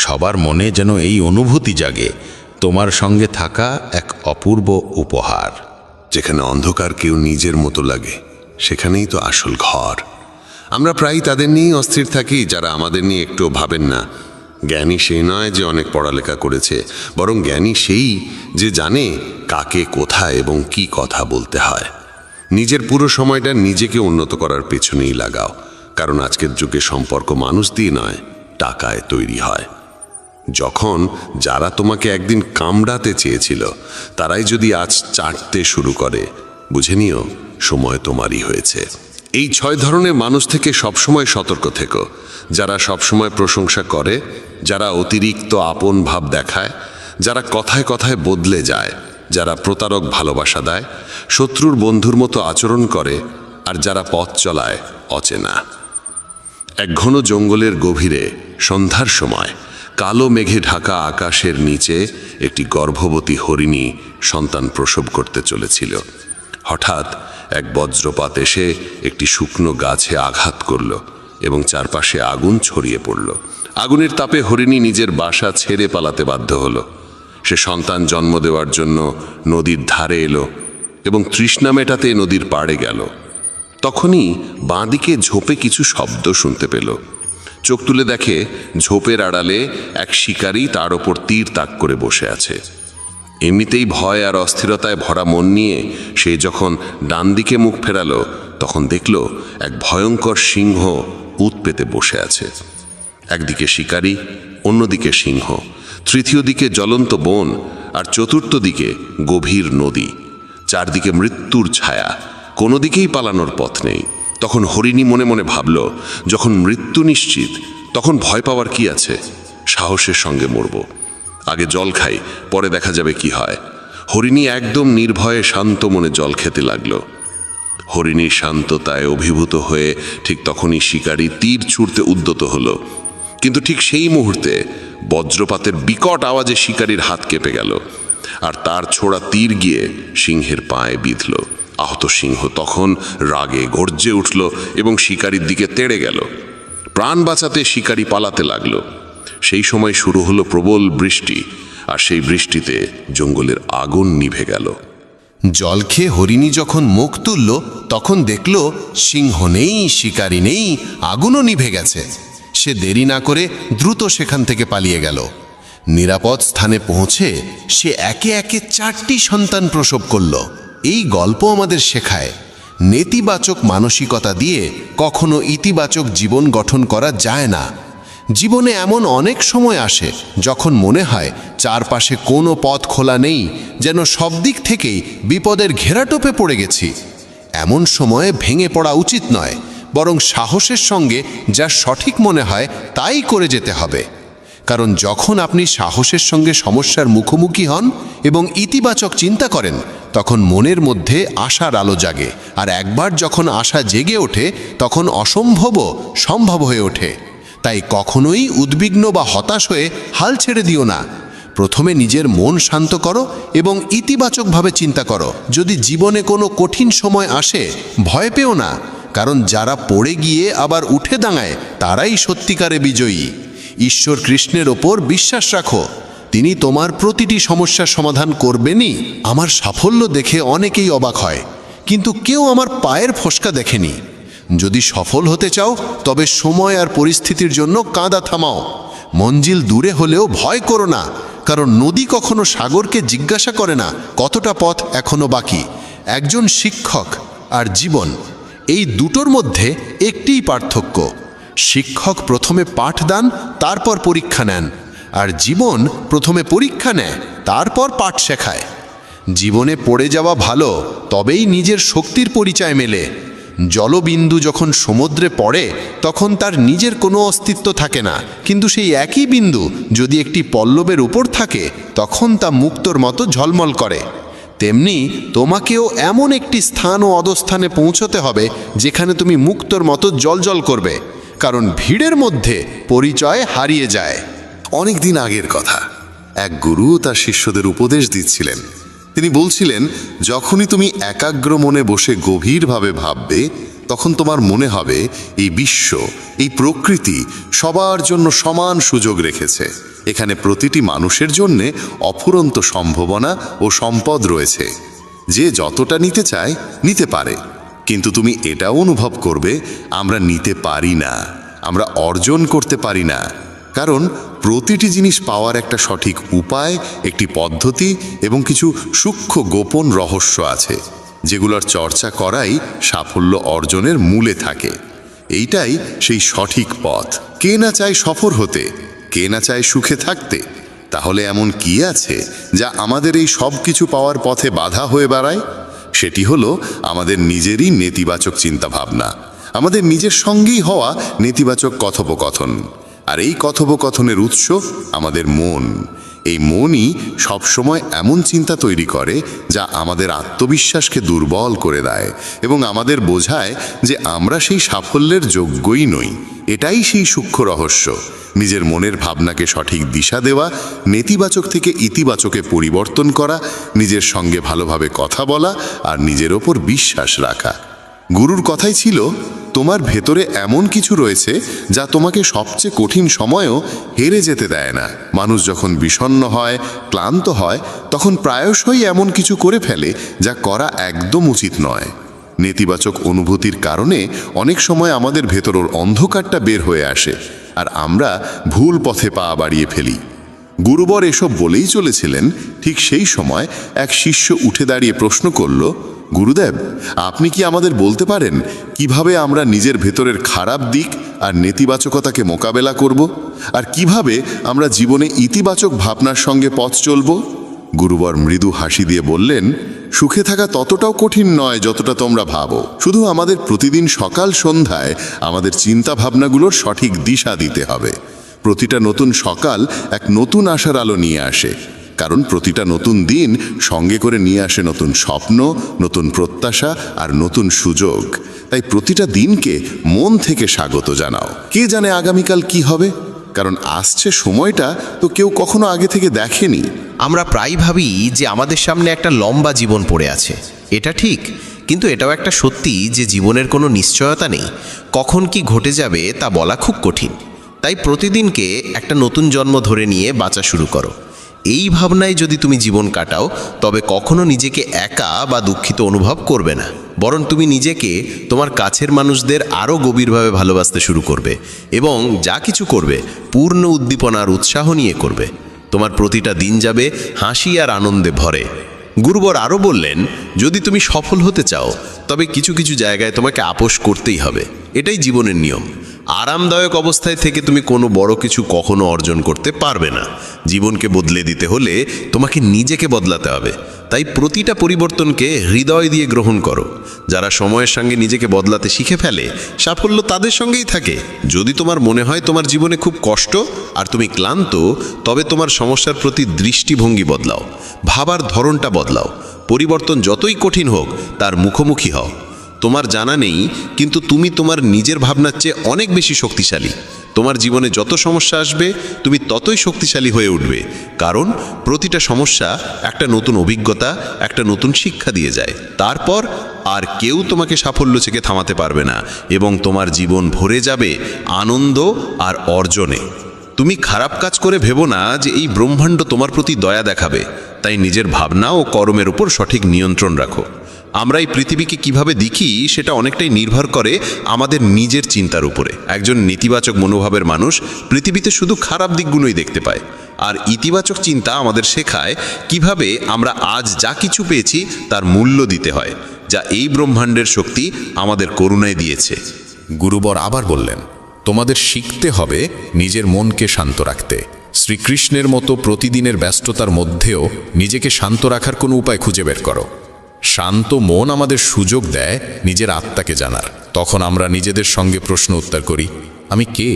সবার মনে যেন এই অনুভূতি জাগে তোমার সঙ্গে থাকা এক অপূর্ব উপহার। যেখানে অন্ধকার কেউ নিজের মতো লাগে সেখানেই তো আসল ঘর। আমরা প্রায় তাদের নিয়েই অস্থির থাকি যারা আমাদের নিয়ে একটু ভাবেন না। জ্ঞানী সেই নয় যে অনেক পড়ালেখা করেছে, বরং জ্ঞানী সেই যে জানে কাকে কোথায় এবং কি কথা বলতে হয়। নিজের পুরো সময়টা নিজেকে উন্নত করার পেছনেই লাগাও, কারণ আজকের যুগে সম্পর্ক মানুষ দিয়ে নয়, টাকায় তৈরি হয়। যখন যারা তোমাকে একদিন কামড়াতে চেয়েছিল তারাই যদি আজ চাটতে শুরু করে, বুঝে নিও সময় তোমারই হয়েছে। এই 6 ধরনের মানুষ থেকে সবসময় সতর্ক থেকো। যারা সবসময় প্রশংসা করে, যারা অতিরিক্ত আপন ভাব দেখায়, যারা কথায় কথায় বদলে যায়, যারা প্রতারক ভালোবাসা দেয়, শত্রুর বন্ধুর মতো আচরণ করে, আর যারা পথ চলায় অচেনা। এক ঘন জঙ্গলের গভীরে সন্ধ্যার সময় কালো মেঘে ঢাকা আকাশের নিচে একটি গর্ভবতী হরিণী সন্তান প্রসব করতে চলেছিল। হঠাৎ এক বজ্রপাত এসে একটি শুকনো গাছে আঘাত করল এবং চারপাশে আগুন ছড়িয়ে পড়ল। আগুনের তাপে হরিণী নিজের বাসা ছেড়ে পালাতে বাধ্য হলো। সে সন্তান জন্ম দেওয়ার জন্য নদীর ধারে এলো এবং তৃষ্ণা মেটাতে নদীর পাড়ে গেল। তখনই বাঁদিকে ঝোপে কিছু শব্দ শুনতে পেল। চোখ তুলে দেখে ঝোপের আড়ালে এক শিকারী তার ওপর তীর তাক করে বসে আছে। এমনিতেই ভয় আর অস্থিরতায় ভরা মন নিয়ে সে যখন ডান দিকে মুখ ফেরালো তখন দেখল এক ভয়ঙ্কর সিংহ উত পেতে বসে আছে। একদিকে শিকারী, অন্যদিকে সিংহ, তৃতীয় দিকে জ্বলন্ত বন, আর চতুর্থ দিকে গভীর নদী। চারদিকে মৃত্যুর ছায়া, কোনো দিকেই পালানোর পথ নেই। তখন হরিণী মনে মনে ভাবল, যখন মৃত্যু নিশ্চিত তখন ভয় পাওয়ার কি আছে? সাহসের সঙ্গে মরব। আগে জল খাই, পরে দেখা যাবে কি হয়। হরিণী একদম নির্ভয়ে শান্ত মনে জল খেতে লাগলো। হরিণীর শান্ততায় অভিভূত হয়ে ঠিক তখনই শিকারী তীর ছুঁড়তে উদ্যত হলো, কিন্তু ঠিক সেই মুহূর্তে বজ্রপাতের বিকট আওয়াজে শিকারীর হাত কেঁপে গেল, আর তার ছোড়া তীর গিয়ে সিংহের পায়ে বিঁধল। আহত সিংহ তখন রাগে গর্জে উঠল এবং শিকারীর দিকে তেড়ে গেল। প্রাণ বাঁচাতে শিকারী পালাতে লাগলো। সেই সময় শুরু হলো প্রবল বৃষ্টি, আর সেই বৃষ্টিতে জঙ্গলের আগুন নিভে গেল। জল খেয়ে হরিণী যখন মুখ তুলল তখন দেখল সিংহ নেই, শিকারী নেই, আগুনও নিভে গেছে। সে দেরি না করে দ্রুত সেখান থেকে পালিয়ে গেল। নিরাপদ স্থানে পৌঁছে সে একে একে 4টি সন্তান প্রসব করল। এই গল্প আমাদের শেখায় নেতিবাচক মানসিকতা দিয়ে কখনো ইতিবাচক জীবন গঠন করা যায় না। জীবনে এমন অনেক সময় আসে যখন মনে হয় চারপাশে কোনো পথ খোলা নেই, যেন সব দিক থেকেই বিপদের ঘেরাটোপে পড়ে গেছি। এমন সময়ে ভেঙে পড়া উচিত নয়, বরং সাহসের সঙ্গে যা সঠিক মনে হয় তাই করে যেতে হবে। কারণ যখন আপনি সাহসের সঙ্গে সমস্যার মুখোমুখি হন এবং ইতিবাচক চিন্তা করেন, তখন মনের মধ্যে আশার আলো জাগে, আর একবার যখন আশা জেগে ওঠে তখন অসম্ভবও সম্ভব হয়ে ওঠে। তাই কখনোই উদ্বিগ্ন বা হতাশ হয়ে হাল ছেড়ে দিও না। প্রথমে নিজের মন শান্ত করো এবং ইতিবাচকভাবে চিন্তা করো। যদি জীবনে কোনো কঠিন সময় আসে, ভয় পেও না, কারণ যারা পড়ে গিয়ে আবার উঠে দাঁড়ায় তারাই সত্যিকারে বিজয়ী। ঈশ্বর কৃষ্ণের ওপর বিশ্বাস রাখো, তিনি তোমার প্রতিটি সমস্যার সমাধান করবেনই। আমার সাফল্য দেখে অনেকেই অবাক হয়, কিন্তু কেউ আমার পায়ের ফসকা দেখেনি। যদি সফল হতে চাও তবে সময় আর পরিস্থিতির জন্য কাঁদা থামাও। মঞ্জিল দূরে হলেও ভয় করো না, কারণ নদী কখনো সাগরকে জিজ্ঞাসা করে না কতটা পথ এখনো বাকি। একজন শিক্ষক আর জীবন, এই দুটোর মধ্যে একটিই পার্থক্য। শিক্ষক প্রথমে পাঠ দান, তারপর পরীক্ষা নেন, আর জীবন প্রথমে পরীক্ষা নেয়, তারপর পাঠ শেখায়। জীবনে পড়ে যাওয়া ভালো, তবেই নিজের শক্তির পরিচয় মেলে। জলবিন্দু যখন সমুদ্রে পড়ে তখন তার নিজের কোনো অস্তিত্ব থাকে না, কিন্তু সেই একই বিন্দু যদি একটি পল্লবের উপর থাকে তখন তা মুক্তোর মতো ঝলমল করে। তেমনি তোমাকেও এমন একটি স্থান ও অধস্থানে পৌঁছতে হবে যেখানে তুমি মুক্তোর মতো জ্বলজ্বল করবে, কারণ ভিড়ের মধ্যে পরিচয় হারিয়ে যায়। অনেক দিন আগের কথা, এক গুরু তার শিষ্যদের উপদেশ দিচ্ছিলেন। তিনি বলছিলেন, যখনই তুমি একাগ্র মনে বসে গভীরভাবে ভাববে, তখন তোমার মনে হবে এই বিশ্ব, এই প্রকৃতি সবার জন্য সমান সুযোগ রেখেছে। এখানে প্রতিটি মানুষের জন্যে অফুরন্ত সম্ভাবনা ও সম্পদ রয়েছে। যে যতটা নিতে চায় নিতে পারে, কিন্তু তুমি এটাও অনুভব করবে আমরা নিতে পারি না, আমরা অর্জন করতে পারি না। কারণ প্রতিটি জিনিস পাওয়ার একটা সঠিক উপায়, একটি পদ্ধতি এবং কিছু সূক্ষ্ম গোপন রহস্য আছে, যেগুলোর চর্চা করাই সাফল্য অর্জনের মূলে থাকে। এইটাই সেই সঠিক পথ। কে না চায় সফল হতে, কে না চায় সুখে থাকতে? তাহলে এমন কি আছে যা আমাদের এই সব কিছু পাওয়ার পথে বাধা হয়ে দাঁড়ায়? সেটি হলো আমাদের নিজেরই নেতিবাচক চিন্তাভাবনা, আমাদের নিজের সঙ্গেই হওয়া নেতিবাচক কথোপকথন। আর এই কথোপকথনের উৎস আমাদের মন। এই মনই সবসময় এমন চিন্তা তৈরি করে যা আমাদের আত্মবিশ্বাসকে দুর্বল করে দেয় এবং আমাদের বোঝায় যে আমরা সেই সাফল্যের যোগ্যই নই। এটাই সেই সূক্ষ্ম রহস্য, নিজের মনের ভাবনাকে সঠিক দিশা দেওয়া, নেতিবাচক থেকে ইতিবাচকে পরিবর্তন করা, নিজের সঙ্গে ভালোভাবে কথা বলা আর নিজের ওপর বিশ্বাস রাখা। গুরুর কথাই ছিল, তোমার ভেতরে এমন কিছু রয়েছে যা তোমাকে সবচেয়ে কঠিন সময়েও হেরে যেতে দেয় না। মানুষ যখন বিষণ্ণ হয়, ক্লান্ত হয়, তখন প্রায়শই এমন কিছু করে ফেলে যা করা একদম উচিত নয়। নেতিবাচক অনুভূতির কারণে অনেক সময় আমাদের ভেতরের অন্ধকারটা বের হয়ে আসে আর আমরা ভুল পথে পা বাড়িয়ে ফেলি। গুরুবর এসব বলেই চলেছিলেন। ঠিক সেই সময় এক শিষ্য উঠে দাঁড়িয়ে প্রশ্ন করল, গুরুদেব, আপনি কি আমাদের বলতে পারেন কিভাবে আমরা নিজের ভেতরের খারাপ দিক আর নেতিবাচকতাকে মোকাবেলা করব, আর কিভাবে আমরা জীবনে ইতিবাচক ভাবনার সঙ্গে পথ চলব? গুরুবর মৃদু হাসি দিয়ে বললেন, সুখে থাকা ততটাও কঠিন নয় যতটা তোমরা ভাবো। শুধু আমাদের প্রতিদিন সকাল সন্ধ্যায় আমাদের চিন্তা ভাবনাগুলোর সঠিক দিশা দিতে হবে। প্রতিটা নতুন সকাল এক নতুন আশার আলো নিয়ে আসে, কারণ প্রতিটা নতুন দিন সঙ্গে করে নিয়ে আসে নতুন স্বপ্ন, নতুন প্রত্যাশা আর নতুন সুযোগ। তাই প্রতিটা দিনকে মন থেকে স্বাগত জানাও। কে জানে আগামীকাল কি হবে, কারণ আসছে সময়টা তো কেউ কখনো আগে থেকে দেখেনি। আমরা প্রায় ভাবি যে আমাদের সামনে একটা লম্বা জীবন পড়ে আছে, এটা ঠিক, কিন্তু এটাও একটা সত্যি যে জীবনের কোনো নিশ্চয়তা নেই। কখন কি ঘটে যাবে তা বলা খুব কঠিন। তাই প্রতিদিনকে একটা নতুন জন্ম ধরে নিয়ে বাঁচা শুরু করো। এই ভাবনায় যদি তুমি জীবন কাটাও, তবে কখনো নিজেকে একা বা দুঃখিত অনুভব করবে না, বরং তুমি নিজেকে, তোমার কাছের মানুষদের আরও গভীরভাবে ভালোবাসতে শুরু করবে এবং যা কিছু করবে পূর্ণ উদ্দীপনা আর উৎসাহ নিয়ে করবে। তোমার প্রতিটা দিন যাবে হাসি আর আনন্দে ভরে। গুরুবর আরও বললেন, যদি তুমি সফল হতে চাও তবে কিছু কিছু জায়গায় তোমাকে আপোষ করতেই হবে, এটাই জীবনের নিয়ম। আরামদায়ক অবস্থায় থেকে তুমি কোনো বড় কিছু কখনো অর্জন করতে পারবে না। জীবনকে বদলে দিতে হলে তোমাকে নিজেকে বদলাতে হবে। তাই প্রতিটা পরিবর্তনকে হৃদয় দিয়ে গ্রহণ করো। যারা সময়ের সঙ্গে নিজেকে বদলাতে শিখে ফেলে, সাফল্য তাদের সঙ্গেই থাকে। যদি তোমার মনে হয় তোমার জীবনে খুব কষ্ট আর তুমি ক্লান্ত, তবে তোমার সমস্যার প্রতি দৃষ্টিভঙ্গি বদলাও, ভাবার ধরনটা বদলাও। পরিবর্তন যতই কঠিন হোক তার মুখোমুখি হও। তোমার জানা নেই, কিন্তু তুমি তোমার নিজের ভাবনার চেয়ে অনেক বেশি শক্তিশালী। তোমার জীবনে যত সমস্যা আসবে তুমি ততই শক্তিশালী হয়ে উঠবে, কারণ প্রতিটা সমস্যা একটা নতুন অভিজ্ঞতা, একটা নতুন শিক্ষা দিয়ে যায়। তারপর আর কেউ তোমাকে সাফল্য থেকে থামাতে পারবে না এবং তোমার জীবন ভরে যাবে আনন্দ আর অর্জনে। তুমি খারাপ কাজ করে ভেবো না যে এই ব্রহ্মাণ্ড তোমার প্রতি দয়া দেখাবে। তাই নিজের ভাবনা ও কর্মের উপর সঠিক নিয়ন্ত্রণ রাখো। আমরা এই পৃথিবীকে কিভাবে দেখি সেটা অনেকটাই নির্ভর করে আমাদের নিজের চিন্তার উপরে। একজন নেতিবাচক মনোভাবের মানুষ পৃথিবীতে শুধু খারাপ দিকগুলোই দেখতে পায়, আর ইতিবাচক চিন্তা আমাদের শেখায় কিভাবে আমরা আজ যা কিছু পেয়েছি তার মূল্য দিতে হয়, যা এই ব্রহ্মাণ্ডের শক্তি আমাদের করুণায় দিয়েছে। গুরুবর আবার বললেন, তোমাদের শিখতে হবে নিজের মনকে শান্ত রাখতে। শ্রীকৃষ্ণের মতো প্রতিদিনের ব্যস্ততার মধ্যেও নিজেকে শান্ত রাখার কোনো উপায় খুঁজে বের করো। শান্ত মন আমাদের সুযোগ দেয় নিজের আত্মাকে জানার। তখন আমরা নিজেদের সঙ্গে প্রশ্ন উত্তর করি, আমি কে?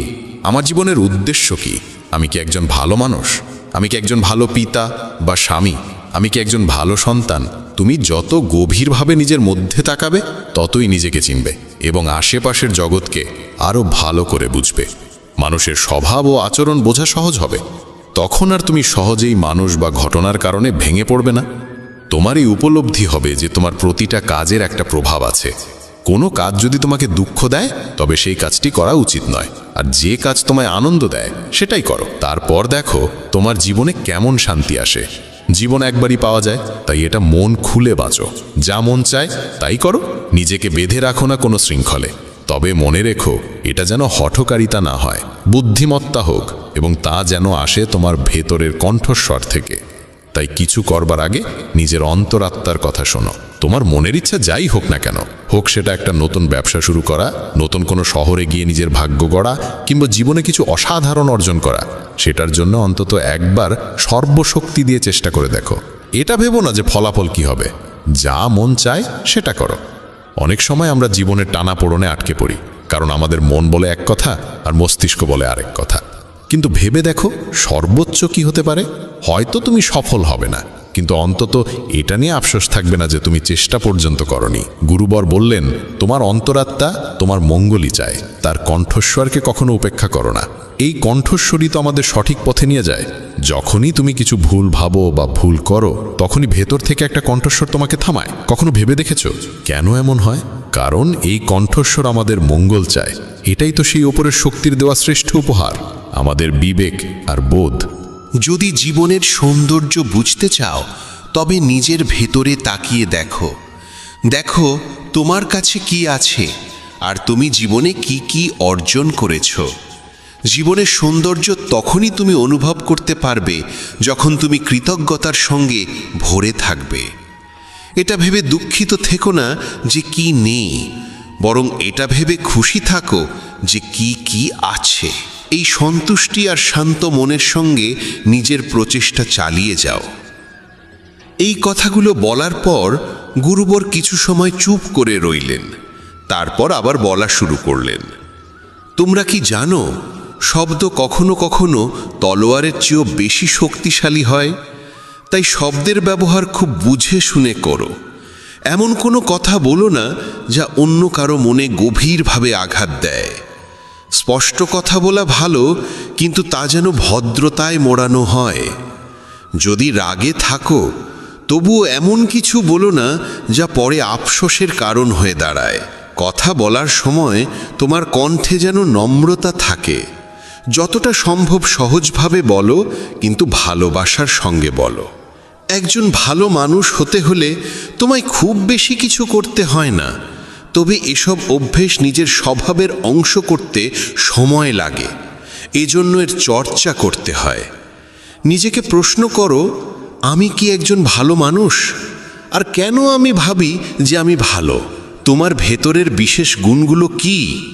আমার জীবনের উদ্দেশ্য কি? আমি কি একজন ভালো মানুষ? আমি কি একজন ভালো পিতা বা স্বামী? আমি কি একজন ভালো সন্তান? তুমি যত গভীরভাবে নিজের মধ্যে তাকাবে ততই নিজেকে চিনবে এবং আশেপাশের জগৎকে আরও ভালো করে বুঝবে। মানুষের স্বভাব ও আচরণ বোঝা সহজ হবে। তখন আর তুমি সহজেই মানুষ বা ঘটনার কারণে ভেঙে পড়বে না। তোমার এই উপলব্ধি হবে যে তোমার প্রতিটা কাজের একটা প্রভাব আছে। কোনো কাজ যদি তোমাকে দুঃখ দেয় তবে সেই কাজটি করা উচিত নয়, আর যে কাজ তোমায় আনন্দ দেয় সেটাই করো। তারপর দেখো তোমার জীবনে কেমন শান্তি আসে। জীবন একবারই পাওয়া যায়, তাই এটা মন খুলে বাঁচো। যা মন চায় তাই করো, নিজেকে বেঁধে রাখো না কোনো শৃঙ্খলে। তবে মনে রেখো, এটা যেন হঠকারিতা না হয়, বুদ্ধিমত্তা হোক, এবং তা যেন আসে তোমার ভেতরের কণ্ঠস্বর থেকে। তাই কিছু করবার আগে নিজের অন্তরাত্মার কথা শোনো। তোমার মনের ইচ্ছা যাই হোক না কেন, হোক সেটা একটা নতুন ব্যবসা শুরু করা, নতুন কোনো শহরে গিয়ে নিজের ভাগ্য গড়া, কিংবা জীবনে কিছু অসাধারণ অর্জন করা, সেটার জন্য অন্তত একবার সর্বশক্তি দিয়ে চেষ্টা করে দেখো। এটা ভেবো না যে ফলাফল কি হবে। যা মন চায় সেটা করো। অনেক সময় আমরা জীবনের টানাপোড়েনে আটকে পড়ি, কারণ আমাদের মন বলে এক কথা আর মস্তিষ্ক বলে আরেক কথা। কিন্তু ভেবে দেখো সর্বোচ্চ কি হতে পারে। হয়তো তুমি সফল হবে না, কিন্তু অন্তত এটা নিয়ে আফসোস থাকবে না যে তুমি চেষ্টা পর্যন্ত করনি। গুরুবর বললেন, তোমার অন্তরাত্মা তোমার মঙ্গলই চায়, তার কণ্ঠস্বরকে কখনো উপেক্ষা করো না। এই কণ্ঠস্বরই তো আমাদের সঠিক পথে নিয়ে যায়। যখনই তুমি কিছু ভুল ভাবো বা ভুল করো, তখনই ভেতর থেকে একটা কণ্ঠস্বর তোমাকে থামায়। কখনো ভেবে দেখেছো কেন এমন হয়? কারণ এই কণ্ঠস্বর আমাদের মঙ্গল চায়। এটাই তো সেই ওপরের শক্তির দেওয়া শ্রেষ্ঠ উপহার, আমাদের বিবেক আর বোধ। যদি জীবনের সৌন্দর্য বুঝতে চাও, তবে নিজের ভেতরে তাকিয়ে দেখো। দেখো তোমার কাছে কি আছে, আর তুমি জীবনে কি কি অর্জন করেছো। জীবনের সৌন্দর্য তখনই তুমি অনুভব করতে পারবে যখন তুমি কৃতজ্ঞতার সঙ্গে ভরে থাকবে। এটা ভেবে দুঃখিত থেকো না যে কি নেই, বরং এটা ভেবে খুশি থাকো যে কি কি আছে। এই সন্তুষ্টি আর শান্ত মনের সঙ্গে নিজের প্রচেষ্টা চালিয়ে যাও। এই কথাগুলো বলার পর গুরুবর কিছু সময় চুপ করে রইলেন। তারপর আবার বলা শুরু করলেন, তোমরা কি জানো, শব্দ কখনো কখনো তলোয়ারের চেয়েও বেশি শক্তিশালী হয়। তাই শব্দের ব্যবহার খুব বুঝে শুনে করো। এমন কোনো কথা বলো না যা অন্য কারো মনে গভীরভাবে আঘাত দেয়। স্পষ্ট কথা বলা ভালো, কিন্তু তা যেন ভদ্রতায় মোড়ানো হয়। যদি রাগে থাকো, তবুও এমন কিছু বলো না যা পরে আফসোসের কারণ হয়ে দাঁড়ায়। কথা বলার সময় তোমার কণ্ঠে যেন নম্রতা থাকে। যতটা সম্ভব সহজভাবে বলো, কিন্তু ভালোবাসার সঙ্গে বলো। একজন ভালো মানুষ হতে হলে তোমায় খুব বেশি কিছু করতে হয় না, তবে এসব অভ্যেস নিজের স্বভাবের অংশ করতে সময় লাগে। এজন্য এর চর্চা করতে হয়। নিজেকে প্রশ্ন করো, আমি কি একজন ভালো মানুষ? আর কেন আমি ভাবি যে আমি ভালো? তোমার ভেতরের বিশেষ গুণগুলো কি?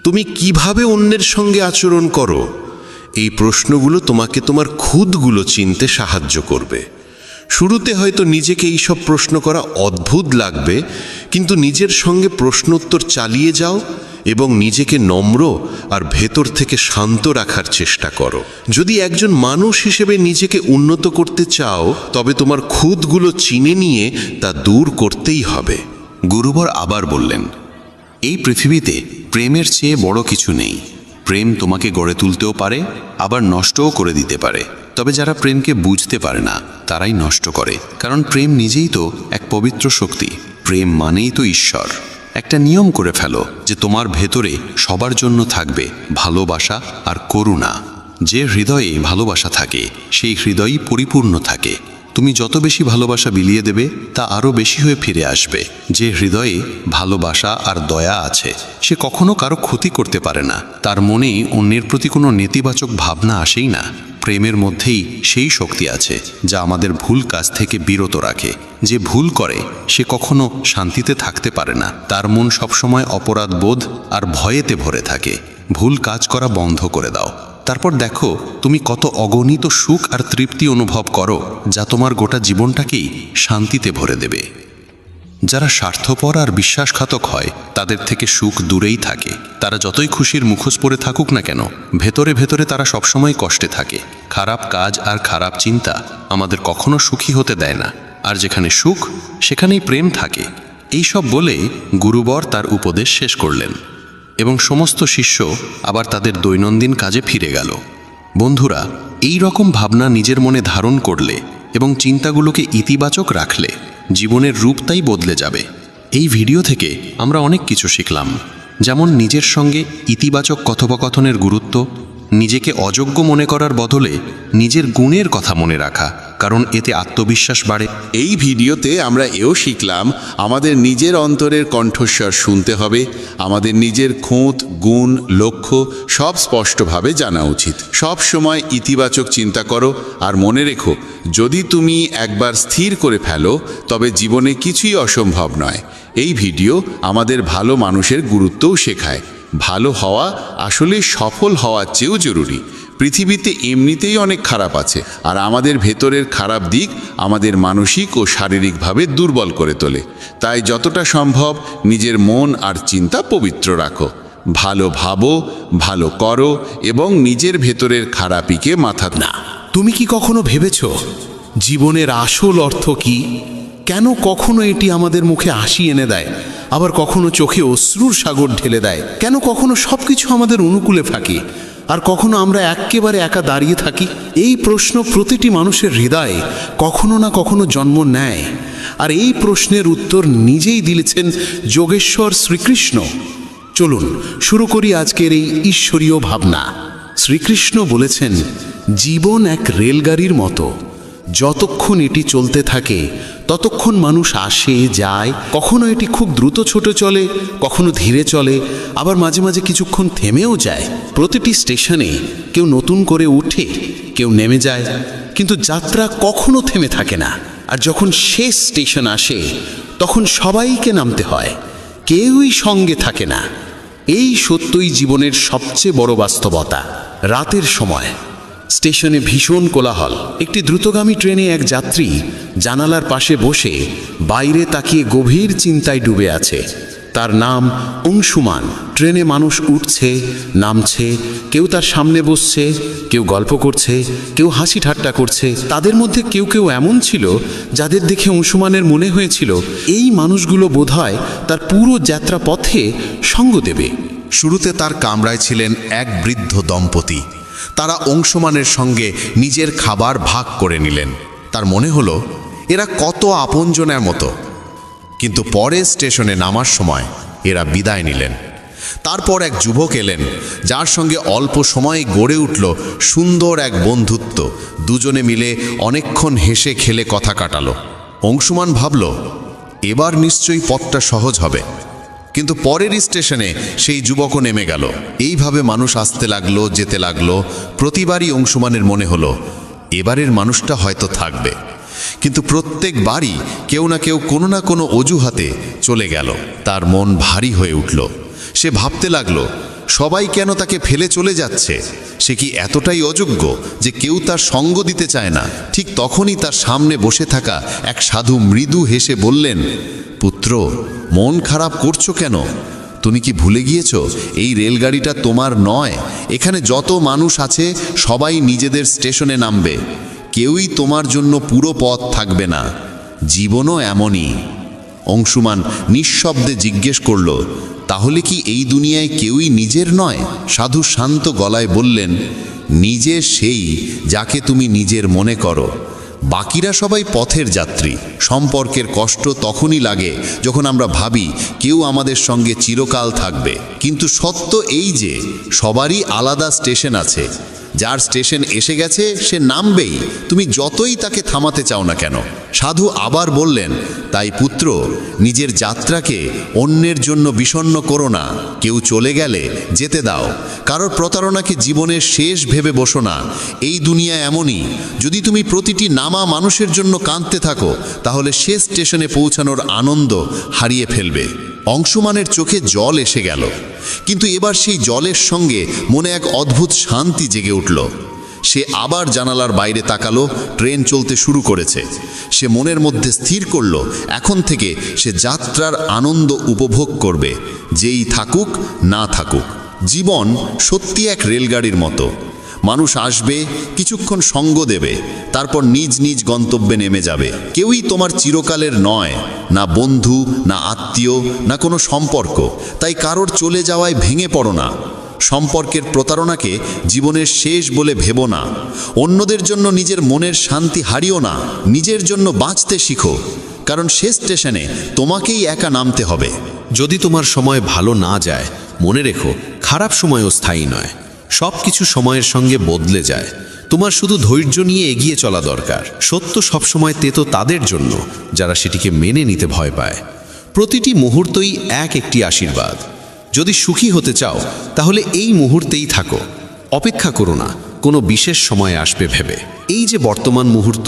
তুমি কিভাবে অন্যের সঙ্গে আচরণ করো? এই প্রশ্নগুলো তোমাকে তোমার খুদগুলো চিনতে সাহায্য করবে। শুরুতে হয়তো নিজেকে এইসব প্রশ্ন করা অদ্ভুত লাগবে, কিন্তু নিজের সঙ্গে প্রশ্নোত্তর চালিয়ে যাও এবং নিজেকে নম্র আর ভেতর থেকে শান্ত রাখার চেষ্টা করো। যদি একজন মানুষ হিসেবে নিজেকে উন্নত করতে চাও, তবে তোমার খুদগুলো চিনে নিয়ে তা দূর করতেই হবে। গুরুবর আবার বললেন, এই পৃথিবীতে প্রেমের চেয়ে বড় কিছু নেই। প্রেম তোমাকে গড়ে তুলতেও পারে, আবার নষ্টও করে দিতে পারে। তবে যারা প্রেমকে বুঝতে পারে না তারাই নষ্ট করে, কারণ প্রেম নিজেই তো এক পবিত্র শক্তি। প্রেম মানেই তো ঈশ্বর। একটা নিয়ম করে ফেলো যে তোমার ভেতরে সবার জন্য থাকবে ভালোবাসা আর করুণা। যে হৃদয়ে ভালোবাসা থাকে সেই হৃদয়ই পরিপূর্ণ থাকে। তুমি যত বেশি ভালোবাসা বিলিয়ে দেবে তা আরও বেশি হয়ে ফিরে আসবে। যে হৃদয়ে ভালোবাসা আর দয়া আছে সে কখনো কারো ক্ষতি করতে পারে না। তার মনে অন্যের প্রতি কোনো নেতিবাচক ভাবনা আসেই না। প্রেমের মধ্যেই সেই শক্তি আছে যা আমাদের ভুল কাজ থেকে বিরত রাখে। যে ভুল করে সে কখনো শান্তিতে থাকতে পারে না। তার মন সবসময় অপরাধ বোধ আর ভয়েতে ভরে থাকে। ভুল কাজ করা বন্ধ করে দাও, তারপর দেখো তুমি কত অগণিত সুখ আর তৃপ্তি অনুভব করো, যা তোমার গোটা জীবনটাকেই শান্তিতে ভরে দেবে। যারা স্বার্থপর আর বিশ্বাসঘাতক হয় তাদের থেকে সুখ দূরেই থাকে। তারা যতই খুশির মুখোশ পরে থাকুক না কেন, ভেতরে ভেতরে তারা সবসময় কষ্টে থাকে। খারাপ কাজ আর খারাপ চিন্তা আমাদের কখনো সুখী হতে দেয় না। আর যেখানে সুখ সেখানেই প্রেম থাকে। এইসব বলে গুরুবর তার উপদেশ শেষ করলেন এবং সমস্ত শিষ্য আবার তাদের দৈনন্দিন কাজে ফিরে গেল। বন্ধুরা, এই রকম ভাবনা নিজের মনে ধারণ করলে এবং চিন্তাগুলোকে ইতিবাচক রাখলে জীবনের রূপটাই বদলে যাবে। এই ভিডিও থেকে আমরা অনেক কিছু শিখলাম, যেমন নিজের সঙ্গে ইতিবাচক কথোপকথনের গুরুত্ব, নিজেকে অযোগ্য মনে করার বদলে নিজের গুণের কথা মনে রাখা, কারণ এতে আত্মবিশ্বাস বাড়ে। এই ভিডিওতে আমরা এও শিখলাম আমাদের নিজের অন্তরের কণ্ঠস্বর শুনতে হবে। আমাদের নিজের খুঁত, গুণ, লক্ষ্য সব স্পষ্টভাবে জানা উচিত। সব সময় ইতিবাচক চিন্তা করো আর মনে রেখো, যদি তুমি একবার স্থির করে ফেলো তবে জীবনে কিছুই অসম্ভব নয়। এই ভিডিও আমাদের ভালো মানুষের গুরুত্বও শেখায়। ভালো হওয়া আসলে সফল হওয়ার চেয়েও জরুরি। পৃথিবীতে এমনিতেই অনেক খারাপ আছে, আর আমাদের ভেতরের খারাপ দিক আমাদের মানসিক ও শারীরিকভাবে দুর্বল করে তোলে। তাই যতটা সম্ভব নিজের মন আর চিন্তা পবিত্র রাখো। ভালো ভাবো, ভালো করো এবং নিজের ভেতরের খারাপিকে মাথা না। তুমি কি কখনো ভেবেছ জীবনের আসল অর্থ কি? কেন কখনো এটি আমাদের মুখে হাসি এনে দেয়, আবার কখনো চোখে অশ্রুর সাগর ঢেলে দেয়? কেন কখনো সব কিছু আমাদের অনুকূলে থাকে আর কখনো আমরা একেবারে একা দাঁড়িয়ে থাকি? এই প্রশ্ন প্রতিটি মানুষের হৃদয়ে কখনো না কখনো জন্ম নেয়, আর এই প্রশ্নের উত্তর নিজেই দিয়েছেন যোগেশ্বর শ্রীকৃষ্ণ। চলুন শুরু করি আজকের এই ঈশ্বরীয় ভাবনা। শ্রীকৃষ্ণ বলেছেন, জীবন এক রেলগাড়ির মতো। যতক্ষণ এটি চলতে থাকে ততক্ষণ মানুষ আসে যায়। কখনো এটি খুব দ্রুত ছোটে চলে, কখনো ধীরে চলে, আবার মাঝে মাঝে কিছুক্ষণ থেমেও যায়। প্রতিটি স্টেশনে কেউ নতুন করে উঠে, কেউ নেমে যায়, কিন্তু যাত্রা কখনো থেমে থাকে না। আর যখন শেষ স্টেশন আসে তখন সবাইকে নামতে হয়, কেউই সঙ্গে থাকে না। এই সত্যই জীবনের সবচেয়ে বড় বাস্তবতা। রাতের সময় স্টেশনে ভীষণ কোলাহল। একটি দ্রুতগামী ট্রেনে এক যাত্রী জানালার পাশে বসে বাইরে তাকিয়ে গভীর চিন্তায় ডুবে আছে। তার নাম অংশুমান। ট্রেনে মানুষ উঠছে, নামছে, কেউ তার সামনে বসছে, কেউ গল্প করছে, কেউ হাসি ঠাট্টা করছে। তাদের মধ্যে কেউ কেউ এমন ছিল যাদের দেখে অংশুমানের মনে হয়েছিল এই মানুষগুলো বোধহয় তার পুরো যাত্রা পথে সঙ্গ দেবে। শুরুতে তার কামরায় ছিলেন এক বৃদ্ধ দম্পতি। তারা অংশুমানের সঙ্গে নিজের খাবার ভাগ করে নিলেন। তার মনে হলো এরা কত আপনজনের মতো। কিন্তু পরে স্টেশনে নামার সময় এরা বিদায় নিলেন। তারপর এক যুবক এলেন, যার সঙ্গে অল্প সময়ে গড়ে উঠল সুন্দর এক বন্ধুত্ব। দুজনে মিলে অনেকক্ষণ হেসে খেলে কথা কাটালো। অংশুমান ভাবল, এবার নিশ্চয়ই পথটা সহজ হবে। কিন্তু পরের স্টেশনে সেই যুবকও নেমে গেল। এইভাবে মানুষ আসতে লাগলো, যেতে লাগলো। প্রতিবারই অংশুমানের মনে হলো এবারের মানুষটা হয়তো থাকবে। কিন্তু প্রত্যেকবারই কেউ না কেউ কোনো না কোনো অজুহাতে চলে গেল। তার মন ভারী হয়ে উঠল। সে ভাবতে লাগলো, সবাই কেন তাকে ফেলে চলে যাচ্ছে? সে কি এতটাই অযোগ্য যে কেউ তার সঙ্গ দিতে চায় না? ঠিক তখনই তার সামনে বসে থাকা এক সাধু মৃদু হেসে বললেন, পুত্র, মন খারাপ করছো কেন? তুমি কি ভুলে গিয়েছ এই রেলগাড়িটা তোমার নয়? এখানে যত মানুষ আছে সবাই নিজেদের স্টেশনে নামবে। কেউই তোমার জন্য পুরো পথ থাকবে না। জীবনও এমনই। অংশুমান নিঃশব্দে জিজ্ঞেস করল, তাহলে কি এই দুনিয়ায় কেউই নিজের নয়? সাধু শান্ত গলায় বললেন, নিজে সেই যাকে তুমি নিজের মনে করো। বাকিরা সবাই পথের যাত্রী। সম্পর্কের কষ্ট তখনই লাগে যখন আমরা ভাবি কেউ আমাদের সঙ্গে চিরকাল থাকবে। কিন্তু সত্য এই যে সবারই আলাদা স্টেশন আছে। যার স্টেশন এসে গেছে সে নামবেই, তুমি যতই তাকে থামাতে চাও না কেন। সাধু আবার বললেন, তাই পুত্র, নিজের যাত্রাকে অন্যের জন্য বিষণ্ণ করো না। কেউ চলে গেলে যেতে দাও। কারোর প্রতারণাকে জীবনের শেষ ভেবে বসো না। এই দুনিয়া এমনই, যদি তুমি প্রতিটি নামা মানুষের জন্য কাঁদতে থাকো তাহলে শেষ স্টেশনে পৌঁছানোর আনন্দ হারিয়ে ফেলবে। অংশুমানের চোখে জল এসে গেল, কিন্তু এবার সেই জলের সঙ্গে মনে এক অদ্ভুত শান্তি জেগে উঠল। সে আবার জানালার বাইরে তাকালো। ট্রেন চলতে শুরু করেছে। সে মনের মধ্যে স্থির করল, এখন থেকে সে যাত্রার আনন্দ উপভোগ করবে, যেই থাকুক না থাকুক। জীবন সত্যি এক রেলগাড়ির মতো। মানুষ আসবে, কিছুক্ষণ সঙ্গ দেবে, তারপর নিজ নিজ গন্তব্যে নেমে যাবে। কেউই তোমার চিরকালের নয়, না বন্ধু, না আত্মীয়, না কোনো সম্পর্ক। তাই কারোর চলে যাওয়ায় ভেঙে পড়ো না। সম্পর্কের প্রতারণাকে জীবনের শেষ বলে ভেবো না। অন্যদের জন্য নিজের মনের শান্তি হারিও না। নিজের জন্য বাঁচতে শিখো, কারণ শেষ স্টেশনে তোমাকেই একা নামতে হবে। যদি তোমার সময় ভালো না যায়, মনে রেখো, খারাপ সময়ও স্থায়ী নয়। সব কিছু সময়ের সঙ্গে বদলে যায়। তোমার শুধু ধৈর্য নিয়ে এগিয়ে চলা দরকার। সত্য সবসময় তেতো তাদের জন্য যারা সেটিকে মেনে নিতে ভয় পায়। প্রতিটি মুহূর্তই একটি আশীর্বাদ। যদি সুখী হতে চাও তাহলে এই মুহূর্তেই থাকো। অপেক্ষা করো না কোনো বিশেষ সময় আসবে ভেবে। এই যে বর্তমান মুহূর্ত,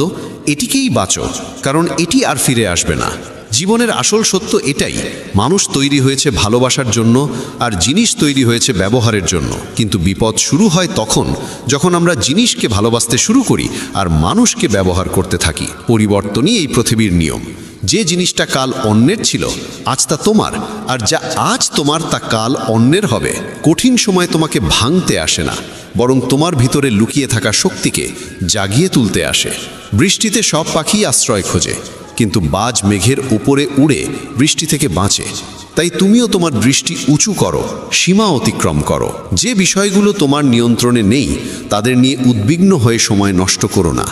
এটিকেই বাঁচো, কারণ এটি আর ফিরে আসবে না। জীবনের আসল সত্য এটাই, মানুষ তৈরি হয়েছে ভালোবাসার জন্য আর জিনিস তৈরি হয়েছে ব্যবহারের জন্য। কিন্তু বিপদ শুরু হয় তখন যখন আমরা জিনিসকে ভালোবাসতে শুরু করি আর মানুষকে ব্যবহার করতে থাকি। পরিবর্তনই এই পৃথিবীর নিয়ম। যে জিনিসটা কাল অন্যের ছিল আজ তা তোমার, আর যা আজ তোমার তা কাল অন্যের হবে। কঠিন সময় তোমাকে ভাঙতে আসে না, বরং তোমার ভিতরে লুকিয়ে থাকা শক্তিকে জাগিয়ে তুলতে আসে। বৃষ্টিতে সব পাখি আশ্রয় খোঁজে, কিন্তু বাজ মেঘের উপরে উড়ে বৃষ্টি থেকে বাঁচে। তাই তুমিও তোমার দৃষ্টি উঁচু করো, সীমা অতিক্রম করো। যে বিষয়গুলো তোমার নিয়ন্ত্রণে নেই তাদের নিয়ে উদ্বিগ্ন হয়ে সময় নষ্ট করো না।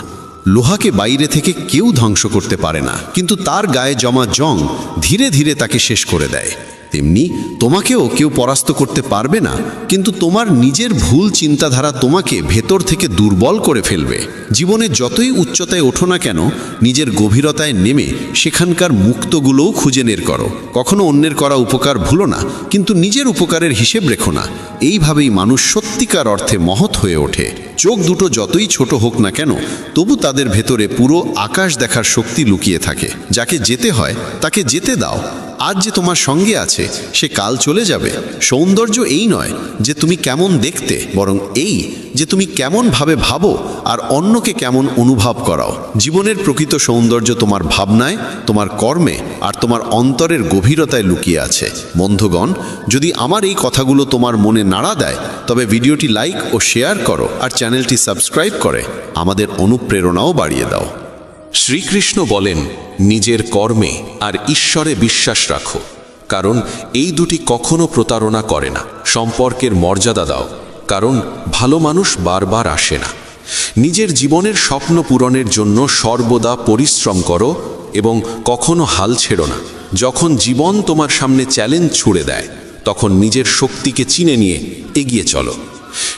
লোহাকে বাইরে থেকে কেউ ধ্বংস করতে পারে না, কিন্তু তার গায়ে জমা জং ধীরে ধীরে তাকে শেষ করে দেয়। তেমনি তোমাকেও কেউ পরাস্ত করতে পারবে না, কিন্তু তোমার নিজের ভুল চিন্তাধারা তোমাকে ভেতর থেকে দুর্বল করে ফেলবে। জীবনে যতই উচ্চতায় ওঠো না কেন, নিজের গভীরতায় নেমে সেখানকার মুক্তগুলোও খুঁজে বের করো। কখনো অন্যের করা উপকার ভুলো না, কিন্তু নিজের উপকারের হিসেব রেখো না। এইভাবেই মানুষ সত্যিকার অর্থে মহৎ হয়ে ওঠে। চোখ দুটো যতই ছোট হোক না কেন, তবু তাদের ভেতরে পুরো আকাশ দেখার শক্তি লুকিয়ে থাকে। যাকে যেতে হয় তাকে যেতে দাও। আজ যে তোমার সঙ্গে আছে সে কাল চলে যাবে। সৌন্দর্য এই নয় যে তুমি কেমন দেখতে, বরং এই যে তুমি কেমন ভাবে ভাবো আর অন্যকে কেমন অনুভব করাও। জীবনের প্রকৃত সৌন্দর্য তোমার ভাবনায়, তোমার কর্মে আর তোমার অন্তরের গভীরতায় লুকিয়ে আছে। বন্ধুগণ, যদি আমার এই কথাগুলো তোমার মনে নাড়া দেয় তবে ভিডিওটি লাইক ও শেয়ার করো, আর চ্যানেলটি সাবস্ক্রাইব করে আমাদের অনুপ্রেরণাও বাড়িয়ে দাও। শ্রীকৃষ্ণ বলেন, নিজের কর্মে আর ঈশ্বরে বিশ্বাস রাখো, কারণ এই দুটি কখনো প্রতারণা করে না। সম্পর্কের মর্যাদা দাও, কারণ ভালো মানুষ বারবার আসে না। নিজের জীবনের স্বপ্ন পূরণের জন্য সর্বদা পরিশ্রম করো এবং কখনো হাল ছেড়ো না। যখন জীবন তোমার সামনে চ্যালেঞ্জ ছুড়ে দেয় তখন নিজের শক্তিকে চিনে নিয়ে এগিয়ে চলো।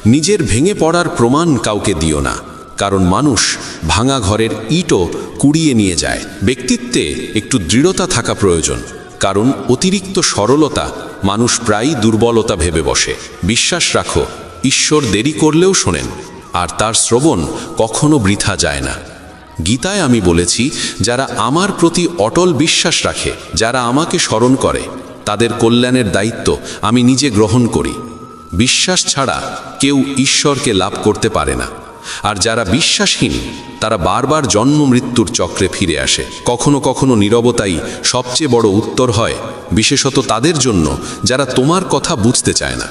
নিজের ভেঙে পড়ার প্রমাণ কাউকে দিও না, কারণ মানুষ ভাঙা ঘরের ইটও কুড়িয়ে নিয়ে যায়। ব্যক্তিত্বে একটু দৃঢ়তা থাকা প্রয়োজন, কারণ অতিরিক্ত সরলতা মানুষ প্রায়ই দুর্বলতা ভেবে বসে। বিশ্বাস রাখো, ঈশ্বর দেরি করলেও শোনেন। আর তার শ্রবণ কখনো বৃথা যায় না। গীতায় আমি বলেছি, যারা আমার প্রতি অটল বিশ্বাস রাখে, যারা আমাকে স্মরণ করে, তাদের কল্যাণের দায়িত্ব আমি নিজে গ্রহণ করি। বিশ্বাস ছাড়া কেউ ঈশ্বরকে লাভ করতে পারে না। আর যারা বিশ্বাসহীন, তারা বারবার জন্ম মৃত্যুর চক্রে ফিরে আসে। কখনো কখনো নীরবতাই সবচেয়ে বড় উত্তর হয়, বিশেষত তাদের জন্য যারা তোমার কথা বুঝতে চায় না।